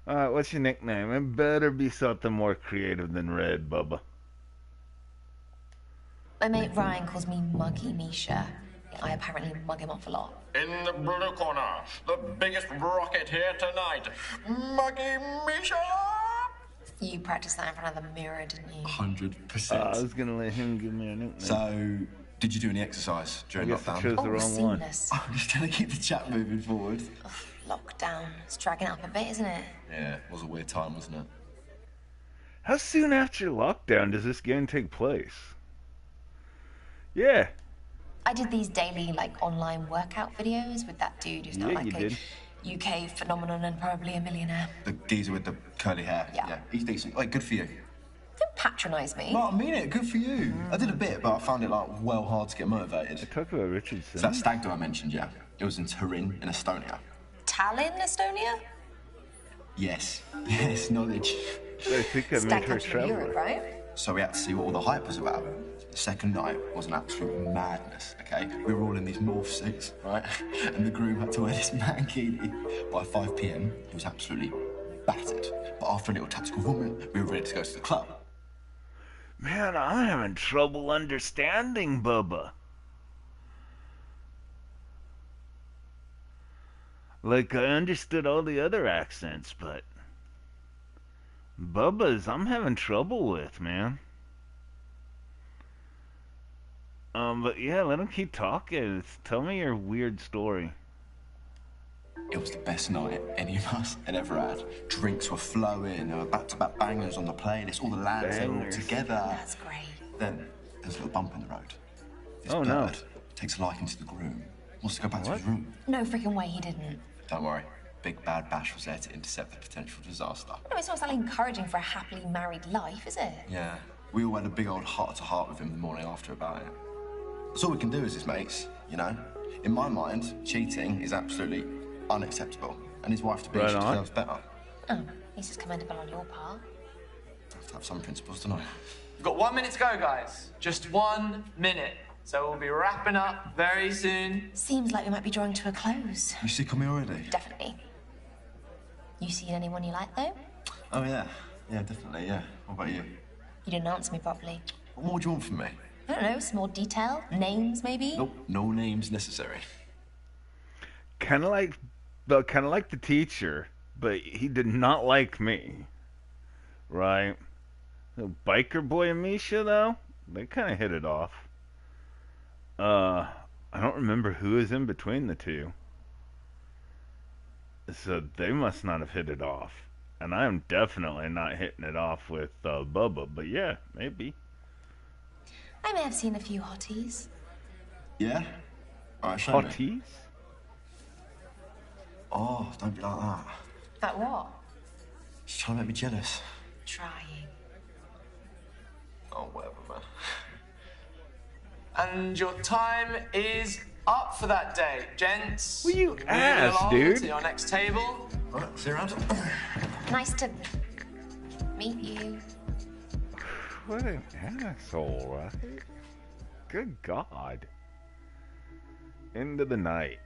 Alright, what's your nickname? It better be something more creative than Red, Bubba. My mate Ryan calls me Muggy Misha. I apparently mug him off a lot. In the blue corner, the biggest rocket here tonight, Muggy Misha! You practiced that in front of the mirror, didn't you? 100%. I was gonna let him give me a nickname. So, did you do any exercise during I guess I lockdown? chose the wrong one. Seamless. I'm just trying to keep the chat moving forward. Lockdown. It's dragging up a bit, isn't it? Yeah, it was a weird time, wasn't it? How soon after lockdown does this game take place? Yeah. I did these daily, like, online workout videos with that dude who's now Yeah, like you a did. UK phenomenon and probably a millionaire. The geezer with the curly hair. Yeah. He's decent. Like, good for you. Don't patronise me. No, I mean it. Good for you. I did a bit, but I found it, like, well hard to get motivated. Talk about Richardson. So that stag do I mentioned, yeah? It was in Turin, in Estonia. Tallinn, Estonia? Yes. Yes, knowledge. I think I made Stag her country travel. Europe, right? So we had to see what all the hype was about. The second night was an absolute madness, okay? We were all in these morph suits, right? And the groom had to wear this mankini. By 5 p.m, he was absolutely battered. But after a little tactical vomit, we were ready to go to the club. Man, I'm having trouble understanding Bubba. Like, I understood all the other accents, but Bubba's I'm having trouble with, man. But yeah, let him keep talking. Tell me your weird story. It was the best night any of us had ever had. Drinks were flowing, there were back-to-back bangers on the playlist, all the lads were all Bangers. together. That's great. Then there's a little bump in the road. This Oh, no. bird takes a liking to the groom, Wants to go back to What? his room. No freaking way he didn't. Don't worry. Big Bad Bash was there to intercept the potential disaster. No, it's not exactly encouraging for a happily married life, is it? Yeah. We all had a big old heart-to-heart with him the morning after about it. That's all we can do as his mates, you know? In my mind, cheating is absolutely unacceptable. And his wife to be, Right she on. deserves better. Oh, this is commendable on your part. I have to have some principles, don't I? We've got 1 minute to go, guys. Just 1 minute. So we'll be wrapping up very soon. Seems like we might be drawing to a close. You sick of me already? Definitely. You seen anyone you like, though? Oh, yeah. Yeah, definitely, yeah. What about you? You didn't answer me properly. What more do you want from me? I don't know, some more detail? Names, maybe? Nope, no names necessary. Kind of like the teacher, but he did not like me. Right? The biker boy and Misha, though, they kind of hit it off. I don't remember who is in between the two. So they must not have hit it off. And I am definitely not hitting it off with Bubba, but yeah, maybe. I may have seen a few hotties. Yeah? All right, show me. Hotties? Oh, don't be like that. Like what? She's trying to make me jealous. Trying. Oh, whatever, man. And your time is up for that day, gents. Well, you Moving ass, along dude. To your next table. All right, see you around. Nice to meet you. What an asshole, right? Good God. Into the night.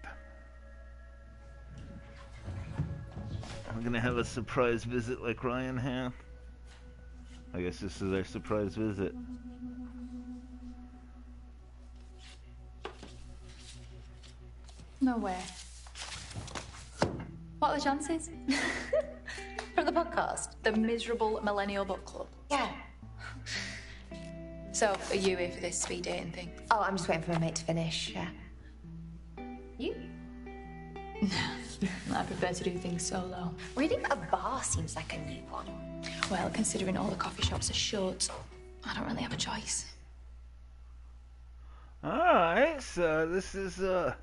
I'm gonna have a surprise visit like Ryan had. I guess this is their surprise visit. No way. What are the chances? For the podcast? The miserable millennial book club. Yeah. So, are you here for this speed dating thing? Oh, I'm just waiting for my mate to finish, yeah. You? I prefer to do things solo. Really? A bar seems like a new one. Well, considering all the coffee shops are shut, I don't really have a choice. Alright, so this is the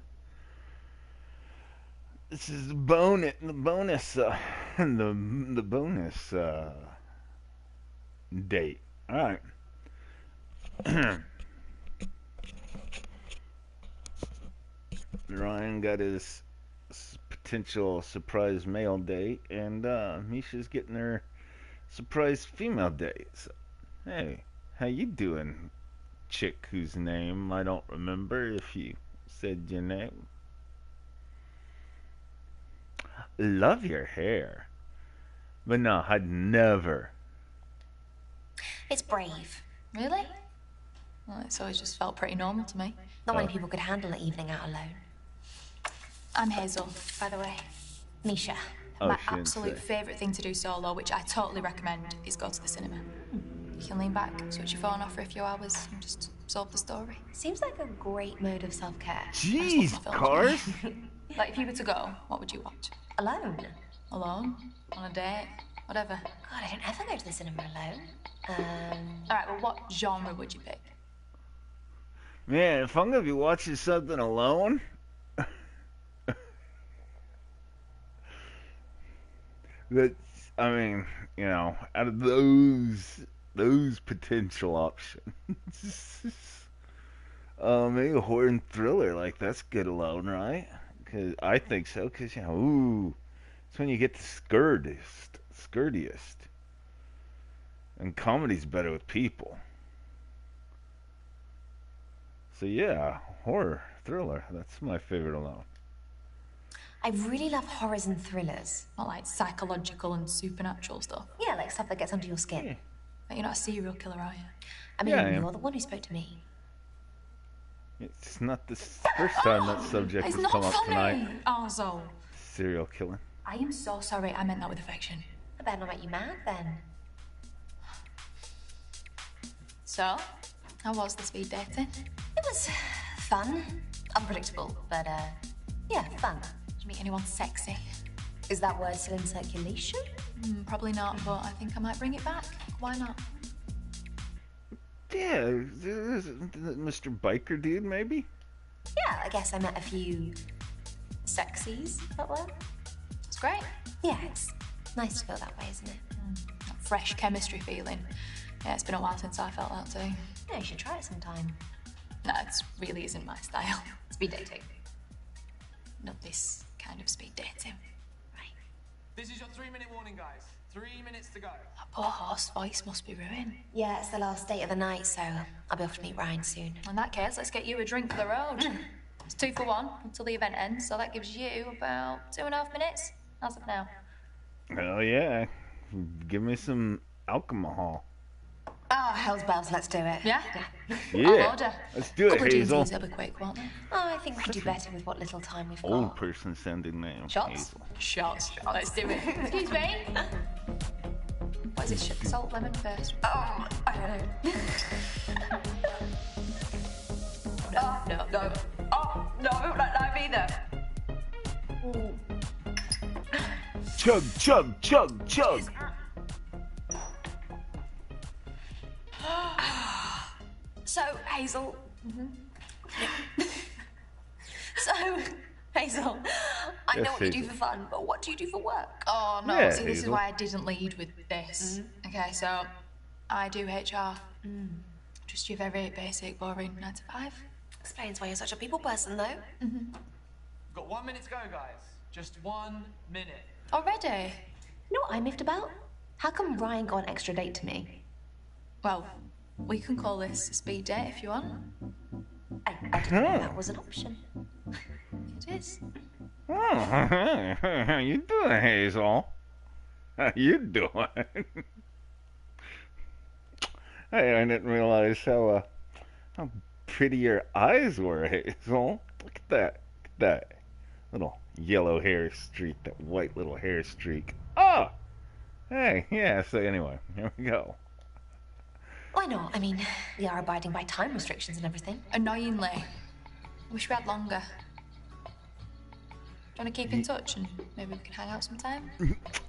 bonus the bonus date. Alright. Ryan got his potential surprise male date, and Misha's getting her surprise female date. So, hey, how you doing, chick whose name I don't remember if you said your name? Love your hair. But no, I'd never. It's brave. Really? Well, it's always just felt pretty normal to me. Not many people could handle an evening out alone. I'm Hazel, by the way. Misha. Oh, My she didn't absolute say. favourite thing to do solo, which I totally recommend, is go to the cinema. You can lean back, switch your phone off for a few hours, and just absorb the story. Seems like a great mode of self-care. Jeez, That's what my Cars. films are. Like, if you were to go, what would you watch? Alone? Alone? On a date? Whatever. God, I don't ever go to the cinema alone. All right, well, what genre would you pick? Man, if I'm gonna be watching something alone, that's, I mean, you know, out of those potential options, maybe a horror and thriller, like that's good alone, right? Cause I think so, cause you know, ooh, it's when you get the scurdiest, and comedy's better with people. So yeah, horror, thriller, that's my favorite alone. I really love horrors and thrillers. Not like psychological and supernatural stuff. Yeah, like stuff that gets under your skin. Yeah. Like, you're not a serial killer, are you? I mean, Yeah, I am. you're the one who spoke to me. It's not the first time that subject It's has not come up funny, tonight. arsehole. Serial killing. I am so sorry. I meant that with affection. I better not make you mad then. So, how was the speed dating? It was fun. Unpredictable, but yeah, fun. Did you meet anyone sexy? Is that word still in circulation? Probably not, but I think I might bring it back. Why not? Yeah, Mr. Biker dude, maybe? Yeah, I guess I met a few sexies that way. That's great. Yeah, it's nice to feel that way, isn't it? That fresh chemistry feeling. Yeah, it's been a while since I felt that too. Yeah, you should try it sometime. No, it really isn't my style. Speed dating. Not this kind of speed dating. This is your 3-minute warning, guys. 3 minutes to go. That poor horse voice must be ruined. Yeah, it's the last date of the night, so I'll be off to meet Ryan soon. In that case, let's get you a drink for the road. It's 2 for 1 until the event ends, so that gives you about 2.5 minutes. As of now. Oh yeah, give me some alcohol. Oh, hell's bells, let's do it. Yeah? Yeah, I'll order. let's do it, Couple of Hazel. D&Ds, they'll be quick, won't they? Oh, I think we do better with what little time we've got. Old person sounding name. Shots? Hazel. Shots. Let's do it. Excuse me? What is it? Salt, lemon first? Oh, I don't know. No. Oh, no, I don't like lime either. Chug, chug, chug, chug. So, Hazel. So, Hazel, I know Yes, what you do Hazel. for fun, but what do you do for work? Oh, no. Yeah, See, this is Hazel. why I didn't lead with this. Okay, so I do HR. Just your very basic, boring 9 to 5. Explains why you're such a people person, though. We've got 1 minute to go, guys. Just 1 minute. Already? You know what I miffed about? How come Ryan got an extra date to me? Well, we can call this a speed date if you want. I didn't know that was an option. It is. Oh, how you doing, Hazel? How you doing? Hey, I didn't realize how pretty your eyes were, Hazel. Look at that. Look at that little yellow hair streak, that white little hair streak. Oh! Hey, yeah, so anyway, here we go. Why not? I mean, we are abiding by time restrictions and everything. Annoyingly. I wish we had longer. Do you want to keep in touch and maybe we can hang out sometime?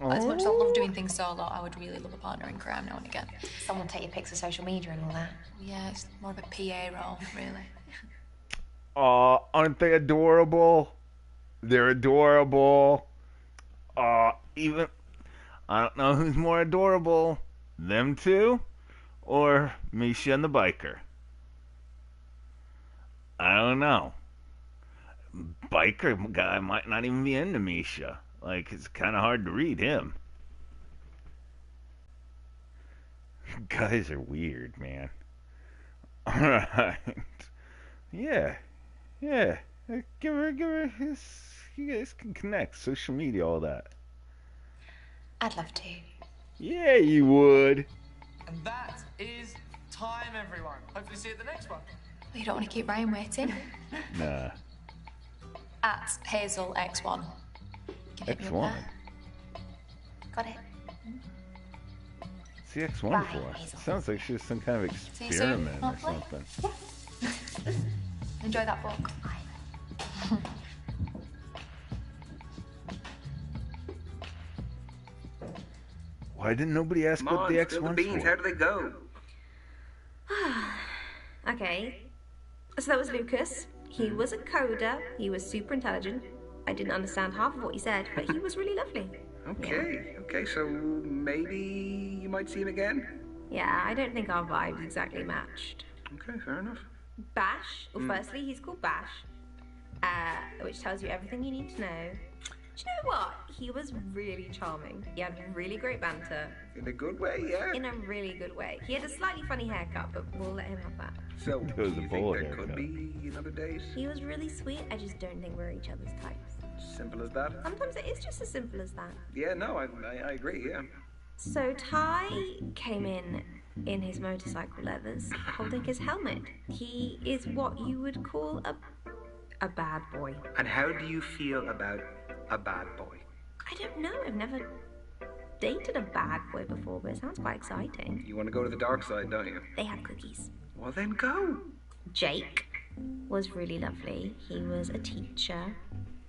As much as I love doing things solo, I would really love a partner in crime now and again. Someone take your pics of social media and all that. Yeah, it's more of a PA role, really. Aw, aren't they adorable? They're adorable. Even, I don't know who's more adorable, them two or Misha and the biker. I don't know. Biker guy might not even be into Misha. Like, it's kind of hard to read him. Guys are weird, man. Alright. Yeah. Give her his. You guys can connect. Social media, all that. I'd love to. Yeah, you would. And that is time, everyone. Hopefully see you at the next one. But you don't want to keep Ryan waiting. Nah. At Hazel X1. You can hit me up X1. there. Got it. What's the X1 Bye, for? Hazel. Sounds like she's some kind of See you soon, experiment or hopefully. something. Enjoy that book. Why didn't nobody ask Come what on, the spill the X1's beans. for? How do they go? Okay. So that was Lucas. He was a coder. He was super intelligent. I didn't understand half of what he said, but he was really lovely. Okay, so maybe you might see him again? Yeah, I don't think our vibes exactly matched. Okay, fair enough. Bash, well, firstly, he's called Bash, which tells you everything you need to know. Do you know what? He was really charming. He had really great banter. In a good way, yeah? In a really good way. He had a slightly funny haircut, but we'll let him have that. So, It do was a you bowl think there haircut. could be another date? He was really sweet. I just don't think we're each other's types. Simple as that? Sometimes it is just as simple as that. Yeah, no, I agree, yeah. So Ty came in his motorcycle leathers, holding his helmet. He is what you would call a bad boy. And how do you feel about a bad boy? I don't know. I've never dated a bad boy before, but it sounds quite exciting. You want to go to the dark side, don't you? They have cookies. Well, then go. Jake was really lovely. He was a teacher.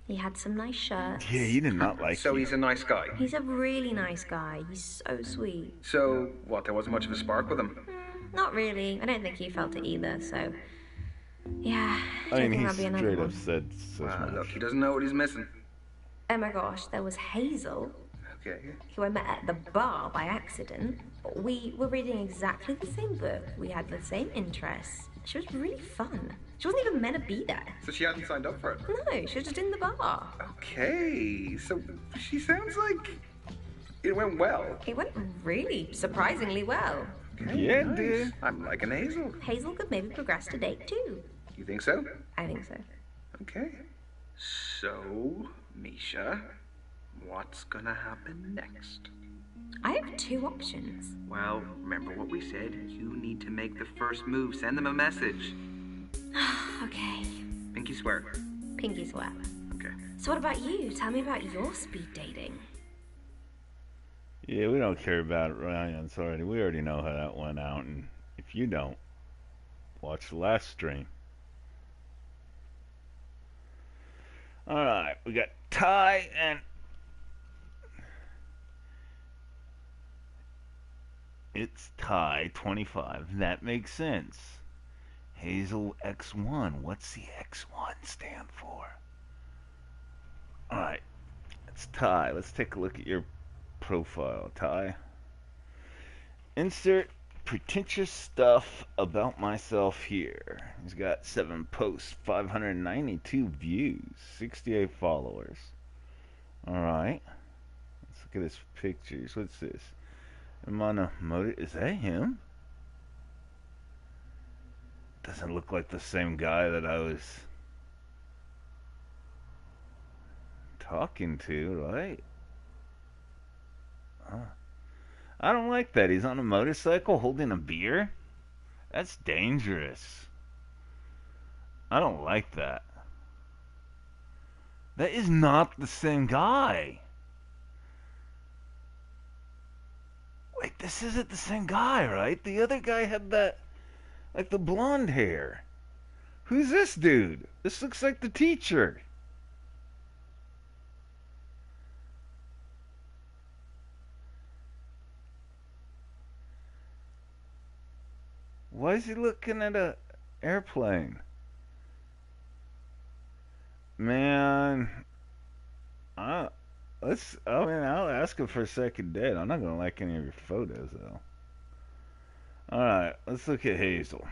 He had some nice shirts. Yeah, you did not like So you. he's a nice guy. He's a really nice guy. He's so sweet. So, what, there wasn't much of a spark with him? Not really. I don't think he felt it either, so Yeah, I mean, think he that'll be another straight one. up said such much. Look, he doesn't know what he's missing. Oh my gosh, there was Hazel, Okay. who I met at the bar by accident. We were reading exactly the same book. We had the same interests. She was really fun. She wasn't even meant to be there. So she hadn't signed up for it? No, she was just in the bar. Okay, so she sounds like it went well. It went really surprisingly well. Okay, Yeah, nice. dude. I'm liking Hazel. Hazel could maybe progress to date too. You think so? I think so. Okay. So, Misha, what's gonna happen next? I have two options. Well, remember what we said. You need to make the first move. Send them a message. Okay. Pinky swear. Pinky swear. Okay. So what about you? Tell me about your speed dating. Yeah, we don't care about Ryan's already. We already know how that went out, and if you don't, watch the last stream. Alright, we got Ty and... It's Ty, 25. That makes sense. Hazel X1. What's the X1 stand for? Alright, it's Ty. Let's take a look at your profile, Ty. Insert pretentious stuff about myself here. He's got 7 posts, 592 views, 68 followers. Alright. Let's look at his pictures. What's this? I'm on a motor. Is that him? Doesn't look like the same guy that I was talking to, right? I don't like that. He's on a motorcycle holding a beer? That's dangerous. I don't like that. That is not the same guy. Wait, this isn't the same guy, right? The other guy had that, like the blonde hair. Who's this dude? This looks like the teacher. Why is he looking at a airplane? Man, I'll ask him for a second date. I'm not gonna like any of your photos though. Alright, let's look at Hazel.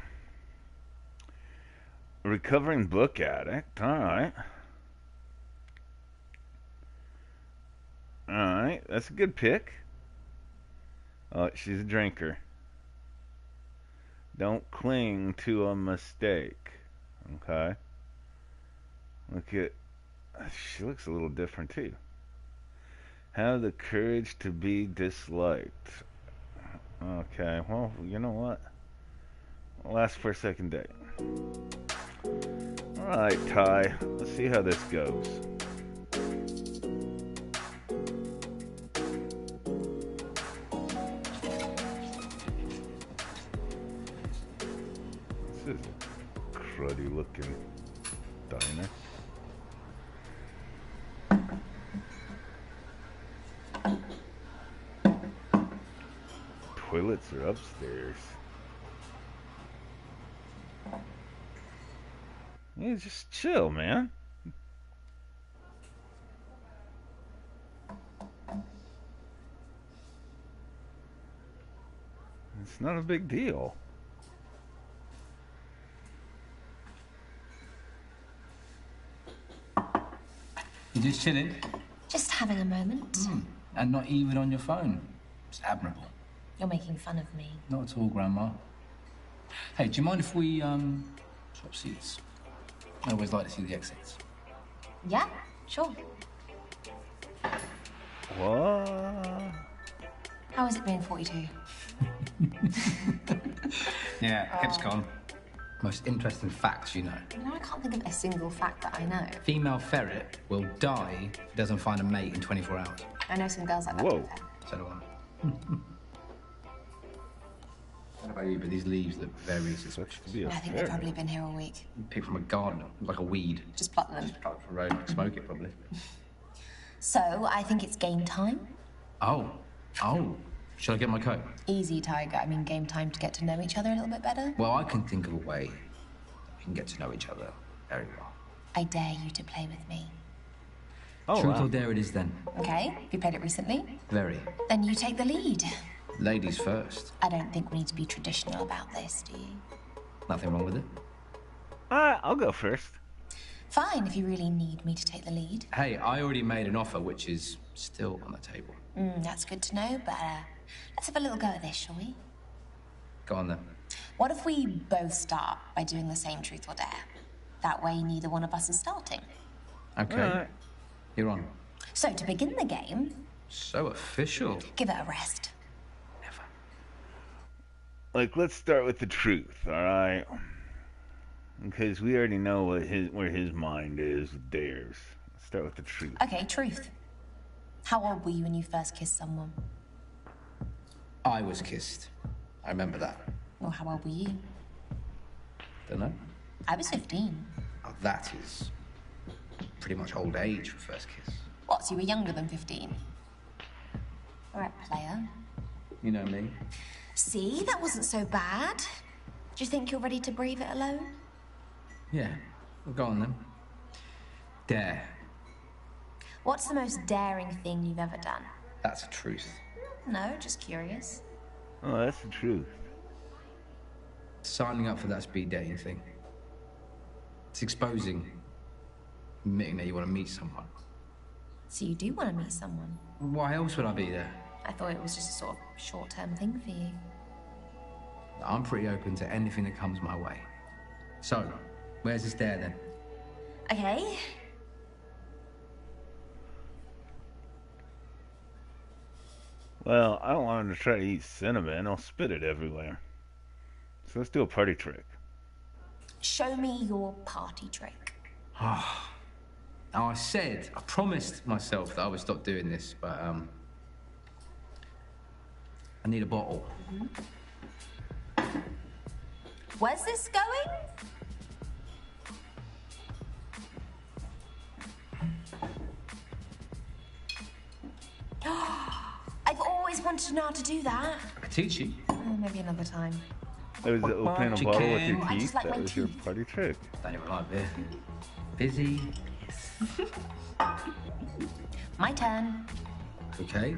Recovering book addict. Alright. Alright, that's a good pick. Oh, she's a drinker. Don't cling to a mistake. Okay. Look at... She looks a little different too. Have the courage to be disliked. Okay, well, you know what? I'll ask for a second date. Alright, Ty. Let's see how this goes. This is a cruddy looking diner. Toilets are upstairs. Yeah, just chill, man. It's not a big deal. You just chilling? Just having a moment. And not even on your phone. It's admirable. You're making fun of me. Not at all, Grandma. Hey, do you mind if we, swap seats? I always like to see the exits. Yeah, sure. What? How is it being 42? Yeah, kept calm. Most interesting facts you know. You know, I can't think of a single fact that I know. Female ferret will die if it doesn't find a mate in 24 hours. I know some girls like that. Whoa. So do I. What about you? But these leaves look very suspicious. I think they've probably been here all week. Picked from a garden, like a weed. Just pluck them. Just pluck from the road, smoke it probably. So, I think it's game time. Oh. Shall I get my coat? Easy, Tiger. I mean, game time to get to know each other a little bit better. Well, I can think of a way can get to know each other very well. I dare you to play with me. Oh, Truth wow. or dare it is then. Okay, have you played it recently? Very. Then you take the lead. Ladies first. I don't think we need to be traditional about this, do you? Nothing wrong with it. I'll go first. Fine, if you really need me to take the lead. Hey, I already made an offer which is still on the table. That's good to know, but let's have a little go at this, shall we? Go on then. What if we both start by doing the same truth or dare? That way, neither one of us is starting. Okay. Alright. You're on. So, to begin the game, So official. give it a rest. Never. Like, let's start with the truth, alright? Because we already know where his mind is with dares. Let's start with the truth. Okay, truth. How old were you when you first kissed someone? I was kissed. I remember that. Or how old were you? Don't know. I was 15. Oh, that is pretty much old age for first kiss. What, so you were younger than 15? All right, player. You know me. See, that wasn't so bad. Do you think you're ready to brave it alone? Yeah. Well, go on then. Dare. What's the most daring thing you've ever done? That's a truth. No, just curious. Oh, that's the truth. Signing up for that speed dating thing. It's exposing. Admitting that you want to meet someone. So you do want to meet someone? Why else would I be there? I thought it was just a sort of short-term thing for you. I'm pretty open to anything that comes my way. So, where's this dare then? Okay. Well, I don't want him to try to eat cinnamon. I'll spit it everywhere. So let's do a party trick. Show me your party trick. Now, I promised myself that I would stop doing this, but, I need a bottle. Where's this going? I've always wanted to know how to do that. I could teach you. Oh, maybe another time. That was opening a You bottle with can. your I teeth. just like That my was your teeth. party trick. Don't even like beer. Busy. My turn. Okay.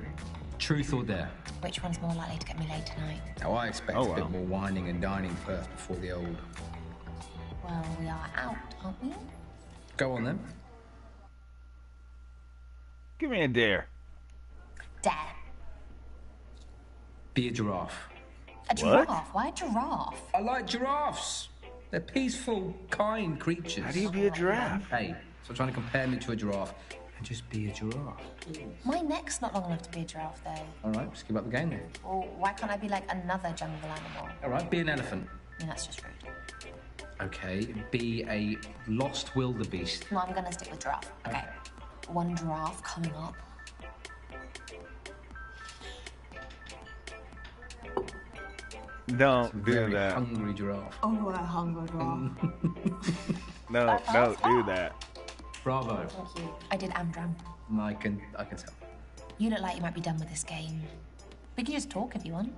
Truth or dare? Which one's more likely to get me laid tonight? Now, I expect Oh, a bit wow. more whining and dining first before the old. Well, we are out, aren't we? Go on then. Give me a dare. Dare. Be a giraffe. A giraffe? Why a giraffe? I like giraffes. They're peaceful, kind creatures. How do you be a giraffe? Hey, so trying to compare me to a giraffe and just be a giraffe. My neck's not long enough to be a giraffe, though. All right, let's give up the game then. Well, why can't I be like another jungle animal? All right, be an elephant. I mean, that's just rude. Okay, be a lost wildebeest. No, I'm gonna stick with giraffe. Okay. One giraffe coming up. Don't do Very that. hungry giraffe. Oh, a hungry giraffe. No, don't do that. Bravo. Thank you. I did Amdram. I can tell. You look like you might be done with this game. We can just talk if you want.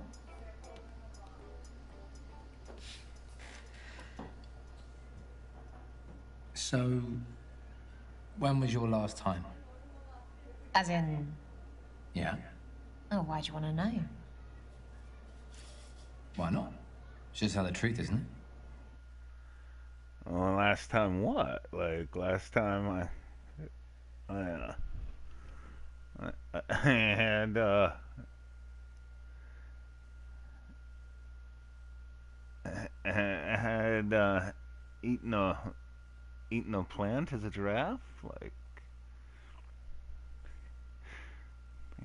So, when was your last time? As in, Yeah. oh, why'd you want to know? Why not? It's just how the truth, isn't it? Well, last time what? Like, last time I had, eaten a plant as a giraffe? Like,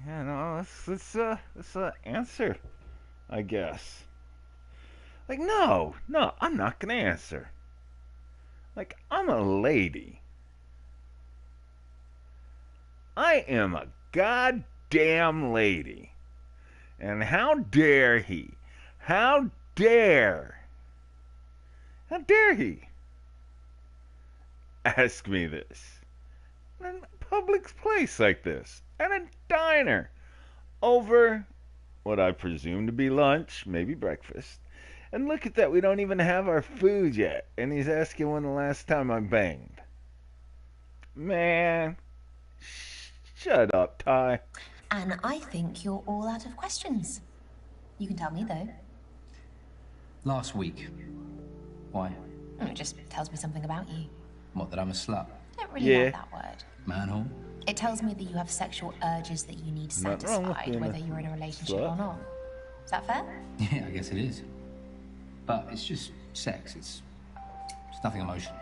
yeah, no, let's answer, I guess. Like, no, I'm not gonna answer. Like, I'm a lady. I am a goddamn lady. And how dare he? How dare he ask me this in a public place like this, at a diner, over what I presume to be lunch, maybe breakfast, And look at that, we don't even have our food yet. And he's asking when the last time I banged. Man, shut up, Ty. And I think you're all out of questions. You can tell me, though. Last week. Why? It just tells me something about you. What, that I'm a slut? I don't really like that word. Manhole? It tells me that you have sexual urges that you need Nothing wrong with satisfied, being a whether you're in a relationship slut. or not. Is that fair? Yeah, I guess it is. But it's just sex. It's nothing emotional.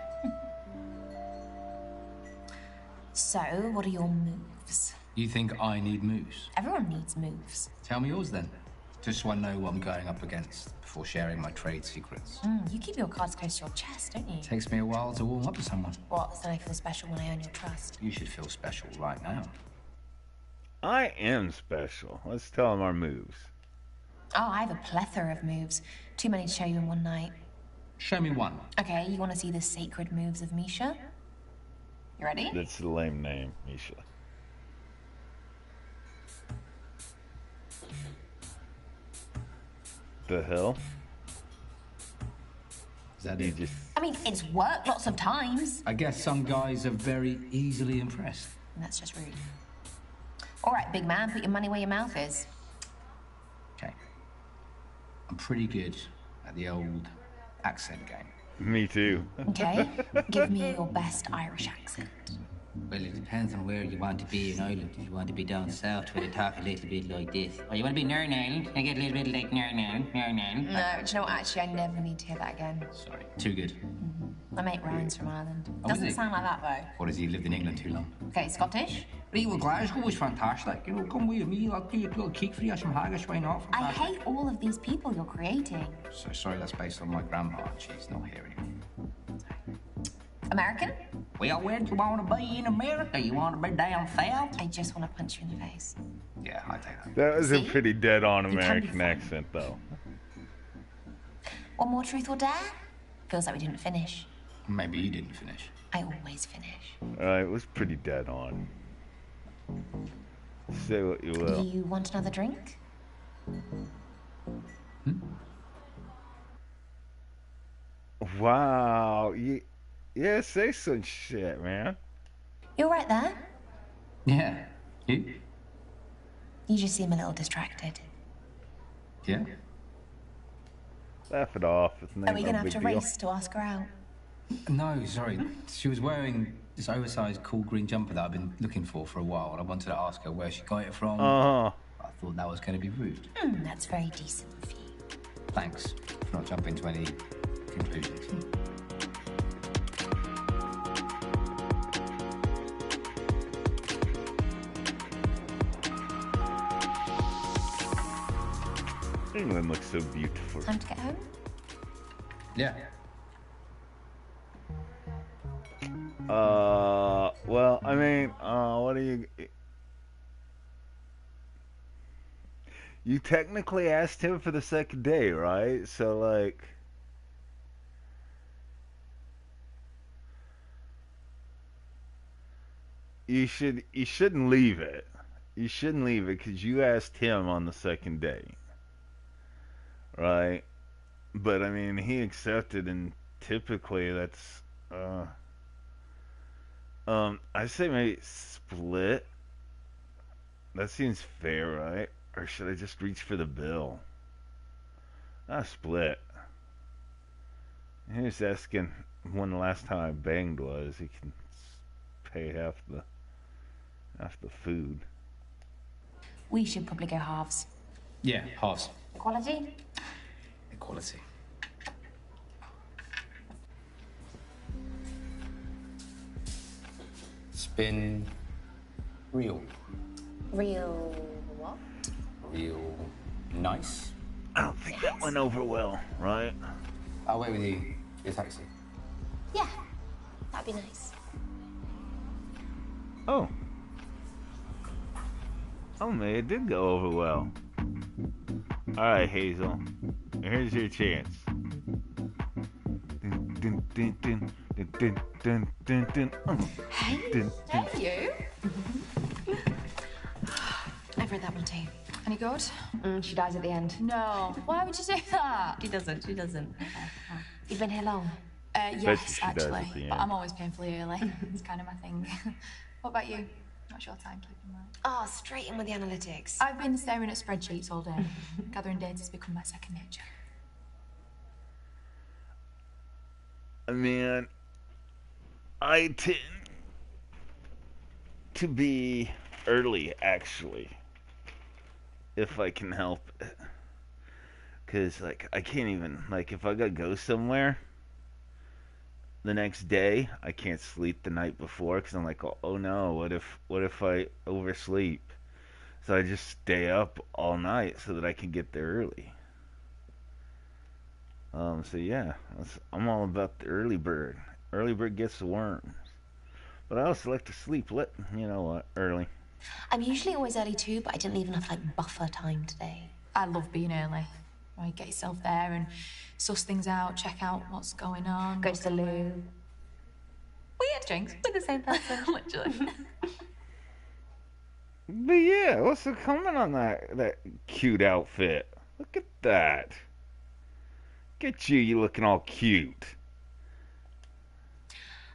So, what are your moves? You think I need moves? Everyone needs moves. Tell me yours then. Just so I know what I'm going up against before sharing my trade secrets. You keep your cards close to your chest, don't you? Takes me a while to warm up to someone. What? So I feel special when I earn your trust. You should feel special right now. I am special. Let's tell him our moves. Oh, I have a plethora of moves. Too many to show you in one night. Show me one. Okay, you want to see the sacred moves of Misha? You ready? That's a lame name, Misha. The hell? Is that You it? just I mean, it's worked lots of times. I guess some guys are very easily impressed. And that's just rude. All right, big man, put your money where your mouth is. Okay. I'm pretty good at the old accent game. me too. Okay? Give me your best Irish accent. Well, it depends on where you want to be in Ireland. If you want to be down south, where they talk a little bit like this. Or you want to be Northern Ireland, I get a little bit like Northern Ireland. No, do you know what? Actually, I never need to hear that again. Sorry. Too good. My mate Ryan's from Ireland. Oh, Doesn't is he? sound like that, though. Or has he lived in England too long? Okay, Scottish? Right, well, Glasgow was fantastic. You know, come with me, I'll do a little cake for you, some haggis, why not? I hate all of these people you're creating. So sorry, that's based on my grandma. She's not here anymore. American? Well, where do you want to be in America? You want to be down south? I just want to punch you in the face. Yeah, I take that. That was a See? pretty dead-on You can be American fun. accent, though. One more truth or dare? Feels like we didn't finish. Maybe you didn't finish. I always finish. It was pretty dead-on. Say what you will. You want another drink? Wow. Yeah, say some shit, man. You're right there. Yeah. You? You just seem a little distracted. Yeah. Laugh it off. It's Are not we no gonna have big to deal. race to ask her out? No, sorry. She was wearing this oversized cool green jumper that I've been looking for a while, and I wanted to ask her where she got it from. Uh-huh. I thought that was going to be rude. That's very decent of you. Thanks for not jumping to any conclusions. England looks so beautiful. Time to get home? Yeah. Well, I mean, what do you... You technically asked him for the second day, right? So, like... You shouldn't leave it. You shouldn't leave it because you asked him on the second day. Right? But, I mean, he accepted, and typically that's... I say maybe split. That seems fair, right? Or should I just reach for the bill? Split. He's asking when the last time I banged was. He can pay half the food. We should probably go halves. Yeah, halves. Equality? Equality. It's been real. Real what? Real nice. I don't think that went over well, right? I'll wait with you for your taxi. Yeah, that'd be nice. Oh. Oh, man, it did go over well. Alright, Hazel. Here's your chance. Dun, dun, dun, dun, dun, dun, dun, dun, dun. Hey, Dun, dun. you? I've read that one too. Any good? She dies at the end. No. Why would you say that? She doesn't. You've been here long? Yes, she dies actually. at the But end. I'm always painfully early. It's kind of my thing. What about you? What's your timekeeping like? Oh, straight in with the analytics. I've been staring at spreadsheets all day. Gathering data has become my second nature. I mean, I tend to be early, actually, if I can help it. Because, like, I can't even, like, if I gotta go somewhere the next day, I can't sleep the night before because I'm like, oh no, what if I oversleep? So I just stay up all night so that I can get there early. So yeah, I'm all about the early bird. Early bird gets the worms. But I also like to sleep early. I'm usually always early too, but I didn't leave enough buffer time today. I love being early. Right, get yourself there and suss things out, check out what's going on. Go to the loo. We had drinks with the same person, literally. But yeah, what's the comment on that cute outfit? Look at that. Look at you looking all cute.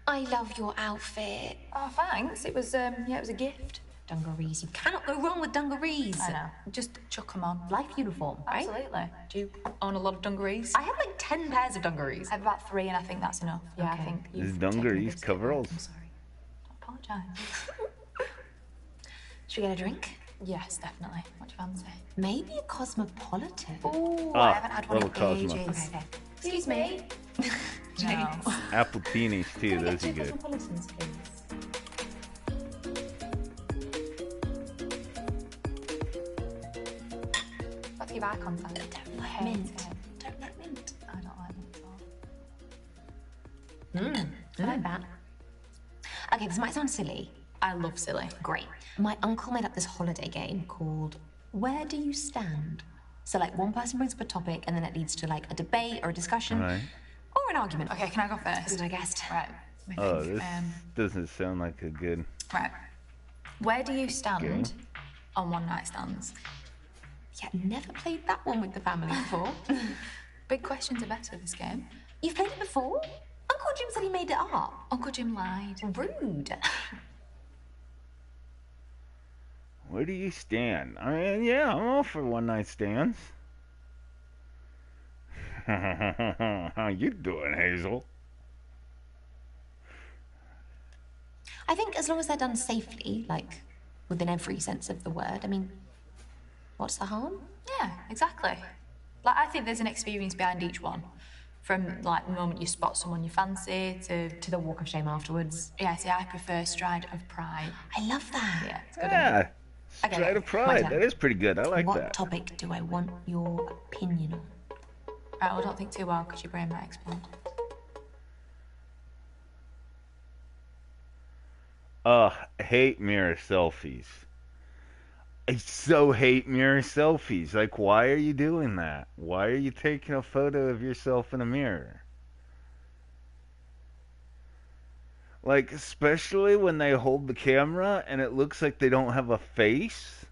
I love your outfit. Oh, thanks. It was it was a gift. Dungarees. You cannot go wrong with dungarees. I know. Just chuck them on. Life uniform, right? Absolutely. Do you own a lot of dungarees? I have 10 pairs of dungarees. I have about 3, and I think that's enough. Yeah, Okay. I think Is you've dungarees taken a good coveralls? step back. I'm sorry. Don't apologise. Should we get a drink? Yes, definitely. What do you fancy? Maybe a cosmopolitan. Oh, Ah, I haven't had one in little Cosmo. ages. Okay. Excuse me. No. Appletinis too, Can I those get are 2 good. cosmopolitans, please? Let's give eye contact. Don't like Hate mint. it. Don't like mint. I don't like mint at all. I like that. Okay, this might sound silly. I love silly. Great. My uncle made up this holiday game called Where Do You Stand? So, one person brings up a topic and then it leads to, a debate or a discussion Right. or an argument. Okay, can I go first? Who's my guest? Right. let me Oh, think. this doesn't sound like a good. Right. Where do you stand Okay. on one night stands? Yeah, never played that one with the family before. Big questions are better this game. You've played it before? Uncle Jim said he made it up. Uncle Jim lied. Rude. Where do you stand? I mean, yeah, I'm all for one night stands. How you doing, Hazel? I think as long as they're done safely, within every sense of the word, I mean, what's the harm? Yeah, exactly. I think there's an experience behind each one. From, the moment you spot someone you fancy to the walk of shame afterwards. Yeah, see, I prefer stride of pride. I love that. Yeah, it's good. Yeah, Okay, stride of my pride. turn. That is pretty good. I like What that. topic do I want your opinion on? Right, well, don't think too well, because your brain might explode. Hate mirror selfies. I so hate mirror selfies. Why are you doing that? Why are you taking a photo of yourself in a mirror? Especially when they hold the camera and it looks like they don't have a face.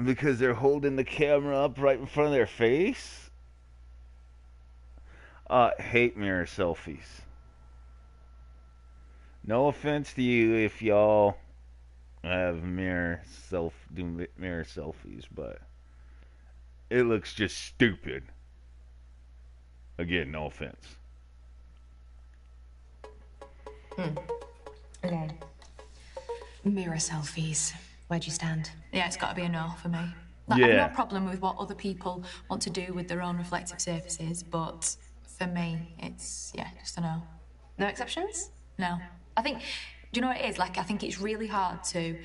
Because they're holding the camera up right in front of their face. Hate mirror selfies. No offense to you if y'all have do mirror selfies, but it looks just stupid. Again, no offense. Okay. Mirror selfies. Where'd you stand? Yeah, it's got to be a no for me. I've Yeah. no problem with what other people want to do with their own reflective surfaces, but for me, it's, just a no. No exceptions? No. I think, do you know what it is? I think it's really hard to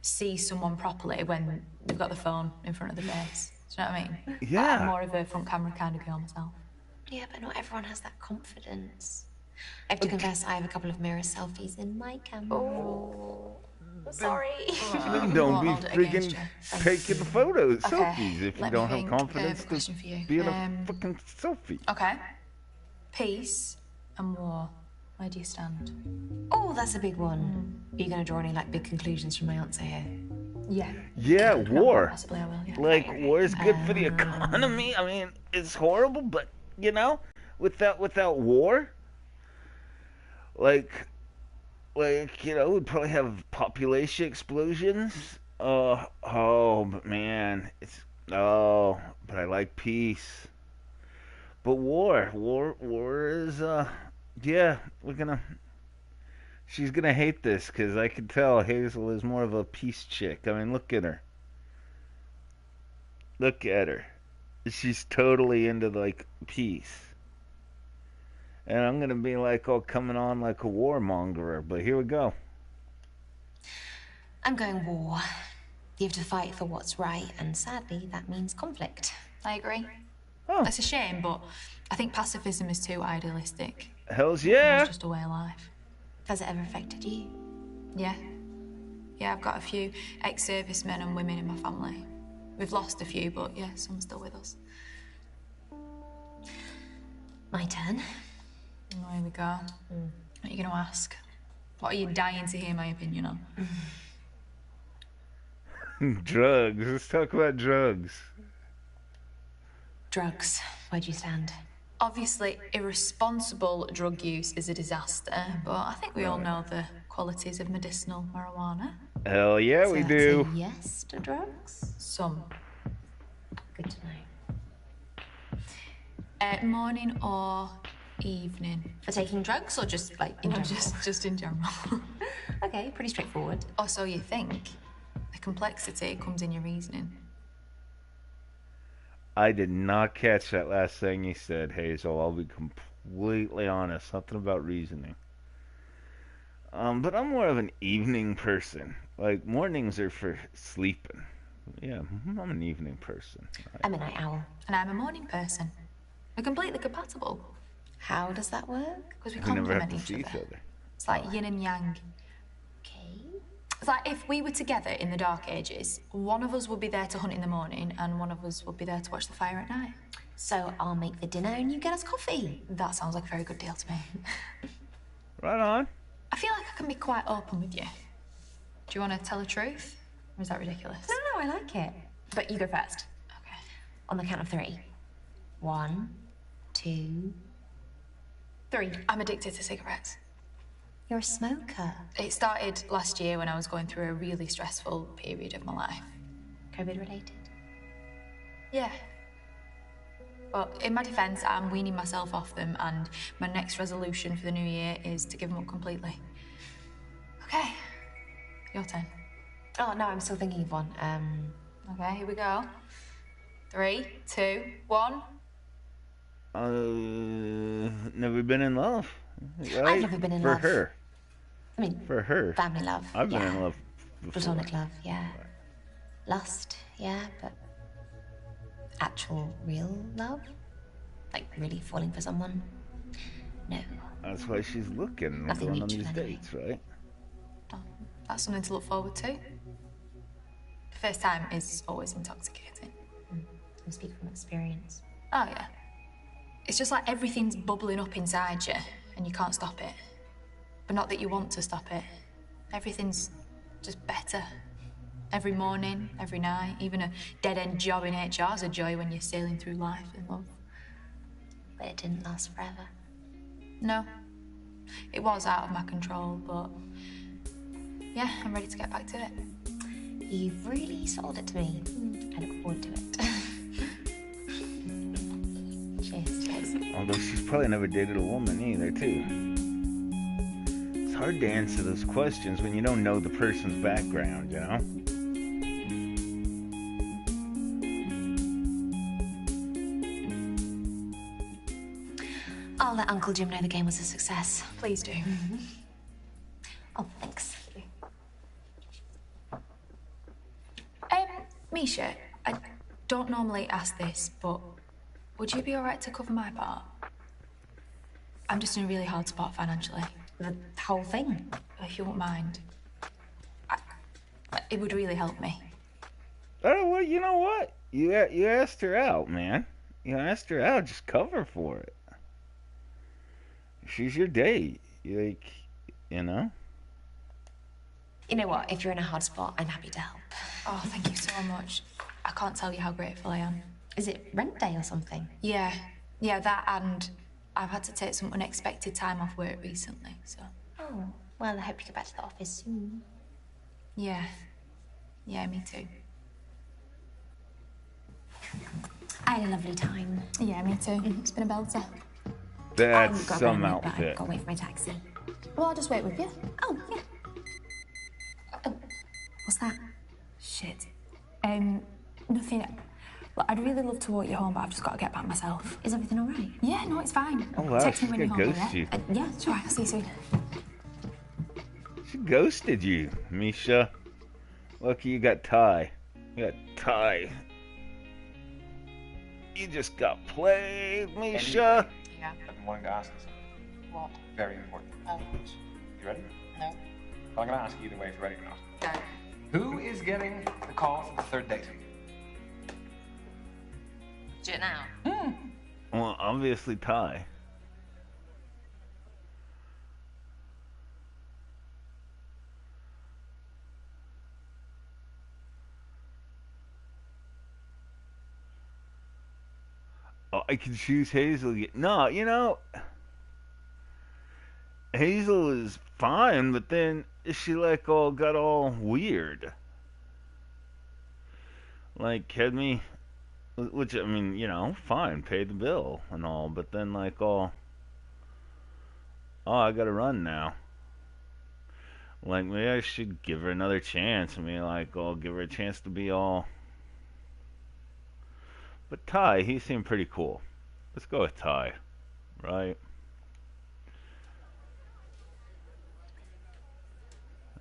see someone properly when they've got the phone in front of the face. Do you know what I mean? Yeah. I'm more of a front camera kind of girl myself. Yeah, but not everyone has that confidence. I have to confess, I have a couple of mirror selfies in my camera. Oh, sorry. Then don't be hold it against freaking you. taking the photos, Okay, selfies, if you let me don't have think. confidence Question for you. to be in a fucking selfie. Okay. Peace and war. Where do you stand? Oh, that's a big one. Are you going to draw any like big conclusions from my answer here? Yeah. Yeah, war. Possibly I will, yeah. Like, war is good for the economy. I mean, it's horrible, but, without war, like, we'd probably have population explosions. But man, but I like peace. But war is, yeah, she's gonna hate this, because I can tell Hazel is more of a peace chick. I mean, look at her. Look at her. She's totally into, like, peace. And I'm gonna be, like, all coming on like a warmonger, but here we go. I'm going war. You have to fight for what's right, and sadly, that means conflict. I agree. Oh. It's a shame, but I think pacifism is too idealistic. Hells yeah. It's just a way of life. Has it ever affected you? Yeah. Yeah, I've got a few ex-servicemen and women in my family. We've lost a few, but yeah, some are still with us. My turn. Oh, here we go. What are you going to ask? What are you dying to hear my opinion on? Drugs. Let's talk about drugs. Drugs. Where do you stand? Obviously, irresponsible drug use is a disaster, but I think we all know the qualities of medicinal marijuana. Hell yeah, we do. Say yes to drugs? Some. Good to know. Morning or evening? For taking drugs or just like in general? Just in general. Okay, pretty straightforward. Or so you think. The complexity comes in your reasoning. I did not catch that last thing you said, Hazel. I'll be completely honest. Something about reasoning. But I'm more of an evening person. Like, mornings are for sleeping. Yeah, I'm an evening person. I'm a night owl. And I'm a morning person. We're completely compatible. How does that work? Because we We never have complement to see each each other. other. It's like yin and yang. Okay. It's like if we were together in the Dark Ages, one of us would be there to hunt in the morning and one of us would be there to watch the fire at night. So I'll make the dinner and you get us coffee. That sounds like a very good deal to me. Right on. I feel like I can be quite open with you. Do you want to tell the truth? Or is that ridiculous? No, I like it. But you go first. Okay. On the count of 3. 1, 2, 3. I'm addicted to cigarettes. You're a smoker. It started last year when I was going through a really stressful period of my life. COVID related? Yeah. But in my defence, I'm weaning myself off them, and my next resolution for the new year is to give them up completely. Okay. Your turn. Oh, no, I'm still thinking of one. Okay, here we go. 3, 2, 1. Never been in love. Right? I've never been in love. For her. I mean, For her. family love. I've been yeah. in love before. Platonic love, yeah. Lust, yeah, but actual real love? Like really falling for someone? No. That's why she's looking. Nothing Going on mutual these anyway. dates, right? Oh, that's something to look forward to. The first time is always intoxicating. I speak from experience. Oh, yeah. It's just like everything's bubbling up inside you and you can't stop it. But not that you want to stop it. Everything's just better. Every morning, every night, even a dead-end job in HR is a joy when you're sailing through life in love. But it didn't last forever. No. It was out of my control, but yeah, I'm ready to get back to it. You've really sold it to me. I look forward to it. Cheers. Cheers. Although she's probably never dated a woman either, too. It's hard to answer those questions when you don't know the person's background, you know? I'll let Uncle Jim know the game was a success. Please do. Oh, thanks. Misha, I don't normally ask this, but would you be all right to cover my part? I'm just in a really hard spot financially. The whole thing? If you won't mind. It would really help me. Oh, well, you know what? You asked her out, man. You asked her out. Just cover for it. She's your date. like, you know? You know what? If you're in a hard spot, I'm happy to help. Oh, thank you so much. I can't tell you how grateful I am. Is it rent day or something? Yeah, that, and I've had to take some unexpected time off work recently, so... Oh, well, I hope you get back to the office soon. Yeah, me too. I had a lovely time. Yeah, me too. It's been a belter. That's Got some but I've outfit. got to wait for my taxi. Well, I'll just wait with you. Oh, yeah. Oh, what's that? Shit. Nothing. Look, I'd really love to walk you home, but I've just got to get back myself. Is everything all right? Yeah, no, it's fine. Oh, wow, Text me she's when you're gonna home, ghost you. yeah, sure, I'll see you soon. She ghosted you, Misha. Lucky you got Ty. You got Ty. You just got played, Misha. Yeah. I've been wanting to ask you something. What? Very important. Oh. You ready? No. I'm going to ask you either way if you're ready or not. No. Who is getting the call for the third date? Do it now. Well, obviously Ty. Oh, I could choose Hazel. No, you know, Hazel is fine, but then she like got all weird. Like had me, which I mean, you know, fine, pay the bill and all, but then like oh, I gotta run now. Like maybe I should give her another chance. I mean, like give her a chance to be all. But Ty, he seemed pretty cool. Let's go with Ty, right?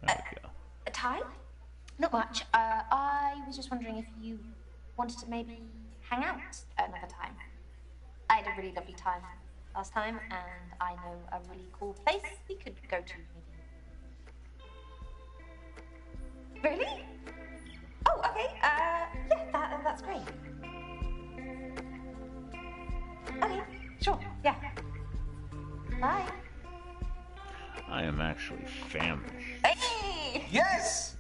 There we go. Ty? Not much. I was just wondering if you wanted to maybe hang out another time. I had a really lovely time last time, and I know a really cool place we could go to, maybe. Really? Oh, okay. Yeah, that's great. Okay, sure, yeah. Bye. I am actually famished. Hey! Yes!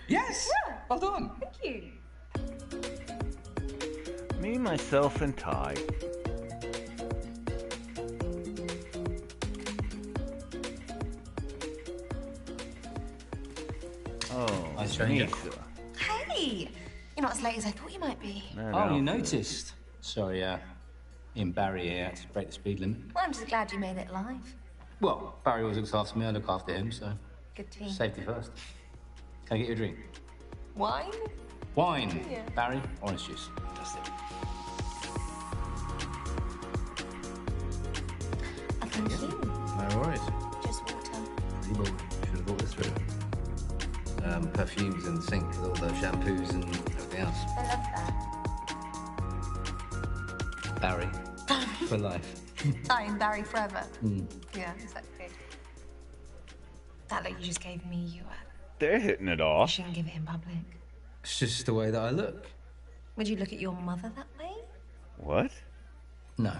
Yes! Yeah. Well done. Thank you. Me, myself, and Ty. Oh, Hi, stranger. Misha. Hey! You're not as late as I thought you might be. Oh, you noticed? Sorry, me and Barry here had to break the speed limit. Well, I'm just glad you made it live. Well, Barry always looks after me, I look after him, so Good team. safety first. Can I get you a drink? Wine? Wine. Yeah. Barry, orange juice. That's it. Oh, thank you. No worries. Just water. Pretty bold. Should have thought this through. Perfumes in the sink with all the shampoos and everything else. I love that. Barry. For life. I am Barry forever. Mm. Yeah, exactly. That look you just gave me, you They're hitting it you off. shouldn't give it in public. It's just the way that I look. Would you look at your mother that way? What? No.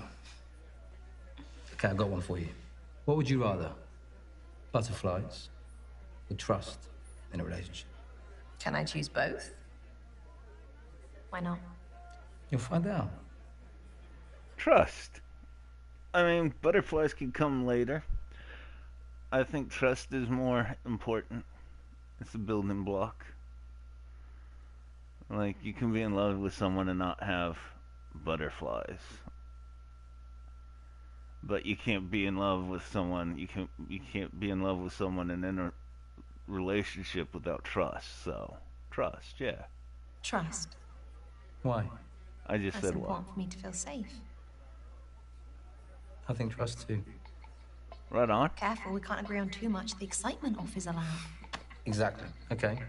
Okay, I've got one for you. What would you rather? Butterflies or trust in a relationship? Can I choose both? Why not? You'll find out. Trust. I mean, butterflies can come later. I think trust is more important. It's a building block. Like, you can be in love with someone and not have butterflies. But you can't be in love with someone, you can't be in love with someone and in a relationship without trust. So, trust, yeah. Trust. Why? I just That's said why. important for me to feel safe. I think trust too. Right on. Careful, we can't agree on too much. The excitement off is allowed. Exactly. Okay.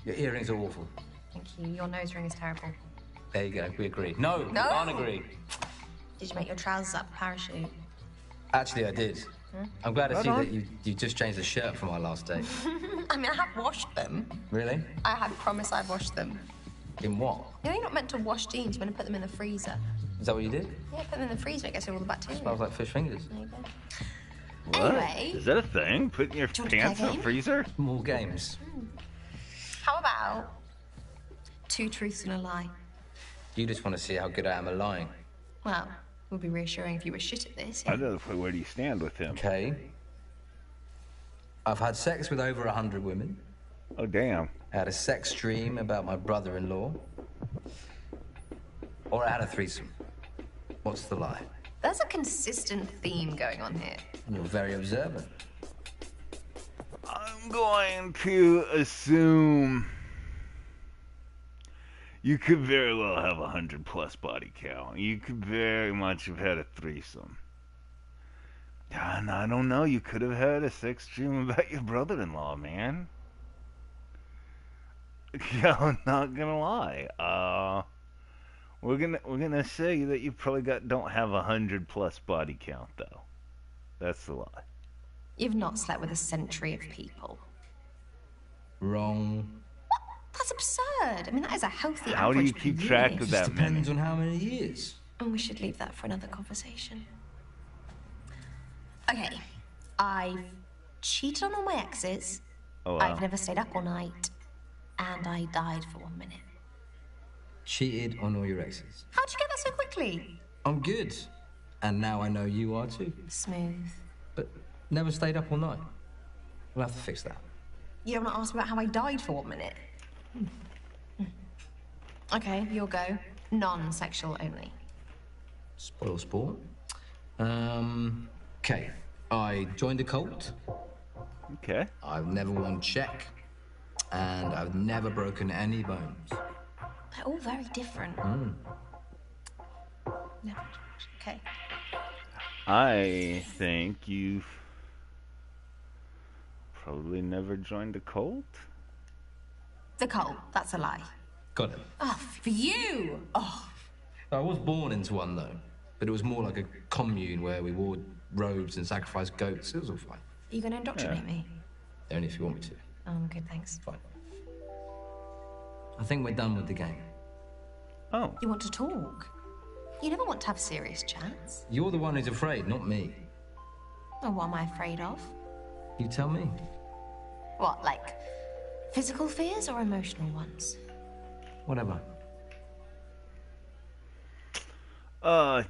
Your earrings are awful. Thank you. Your nose ring is terrible. There you go. We agree. No, we No! can't agree. Did you make your trousers up a parachute? Actually, I did. Hmm? I'm glad to Right see on. that you just changed the shirt from our last date. I mean, I have washed them. Really? I have promised I've washed them. In what? You know, you're not meant to wash jeans. You're meant to put them in the freezer. Is that what you did? Yeah, put them in the freezer. It gets rid of all the bacteria. Smells like fish fingers. There you go. What? Anyway. Is that a thing? Putting your Do you want to play pants a in a game? freezer? More games. How about 2 truths and a lie? You just want to see how good I am at lying. Well, it would be reassuring if you were shit at this. I know. Where do you stand with him? Okay. I've had sex with over 100 women. Oh, damn. I had a sex dream about my brother-in-law. Or I had a threesome. What's the lie? There's a consistent theme going on here. You're very observant. I'm going to assume you could very well have 100+ body count. You could very much have had a threesome. And I don't know. You could have had a sex dream about your brother-in-law, man. Yeah, I'm not gonna lie. We're gonna say that you probably don't have 100+ body count though. That's the lie. You've not slept with a century of people. Wrong. That's absurd. I mean, that is a healthy How do average you keep per track year. of that many? Depends on how many years. And we should leave that for another conversation. Okay, I've cheated on all my exes. Oh, wow. I've never stayed up all night. And I died for 1 minute. Cheated on all your exes. How'd you get that so quickly? I'm good. And now I know you are too. Smooth. But never stayed up all night. We'll have to fix that. You don't want to ask me about how I died for 1 minute? Okay, you'll go. Non-sexual only. Spoil sport. Okay. I joined a cult. Okay. I've never worn check. And I've never broken any bones. They're all very different. Never. Okay. I think you've probably never joined a cult. The cult, that's a lie. Got it. Oh, for you! Oh. I was born into one, though. But it was more like a commune where we wore robes and sacrificed goats. It was all fine. Are you going to indoctrinate me? Only if you want me to. Oh, I'm good, thanks. Fine. I think we're done with the game. Oh. You want to talk? You never want to have serious chats. You're the one who's afraid, not me. Oh, what am I afraid of? You tell me. What, like physical fears or emotional ones? Whatever.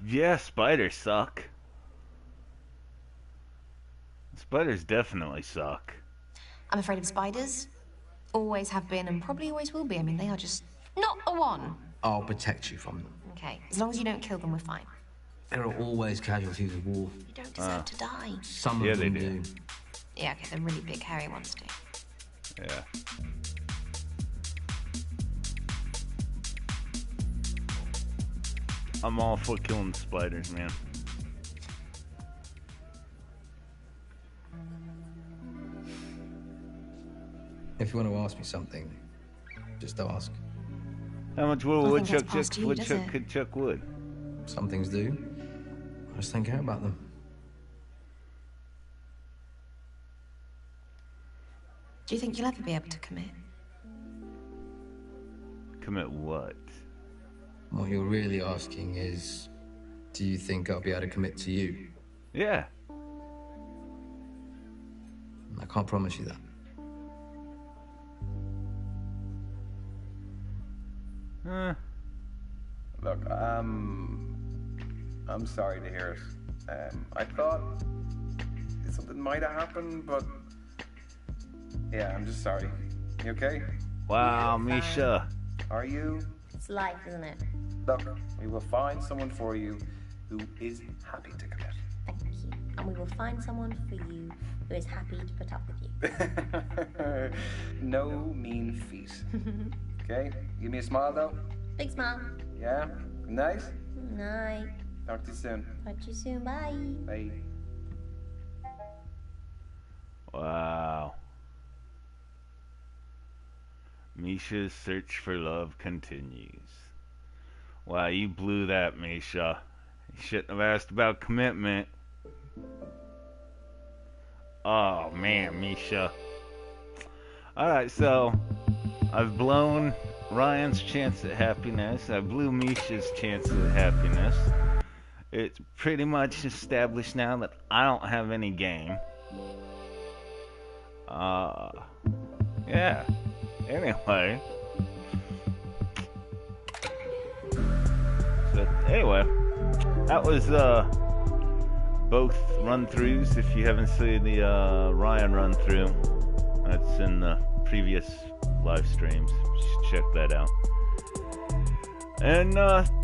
Yeah, spiders suck. Spiders definitely suck. I'm afraid of spiders. Always have been and probably always will be. I mean, they are just not the one. I'll protect you from them. Okay, as long as you don't kill them, we're fine. There are always casualties of war. You don't deserve to die. Some Yeah, of they them do. Yeah, okay, the really big hairy ones do. Yeah. I'm all for killing spiders, man. If you want to ask me something, just ask. How much wood I would think that's past you, does it? could chuck wood? Some things do. I just don't care about them. Do you think you'll ever be able to commit? Commit what? What you're really asking is, do you think I'll be able to commit to you? Yeah. I can't promise you that. Look, I'm sorry to hear it. I thought something might have happened, but yeah, I'm just sorry. You okay? Wow, Misha. Are you? It's life, isn't it? Look, we will find someone for you who is happy to commit. Thank you. And we will find someone for you who is happy to put up with you. No mean feat. Okay? Give me a smile, though. Big smile. Yeah? Nice? Night. Talk to you soon. Talk to you soon. Bye. Bye. Wow. Misha's search for love continues. Wow, you blew that, Misha. You shouldn't have asked about commitment. Oh, man, Misha. Alright, so I've blown Ryan's chance at happiness. I blew Misha's chance at happiness. it's pretty much established now that I don't have any game. Yeah. Anyway. So, anyway. That was, both run-throughs. If you haven't seen the, Ryan run-through, that's in the previous live streams. You should check that out. And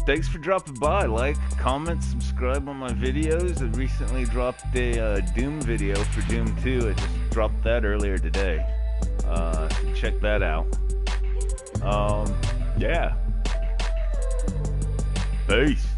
thanks for dropping by. Like, comment, subscribe on my videos. I recently dropped a Doom video for Doom 2. I just dropped that earlier today. Check that out. Yeah. Peace.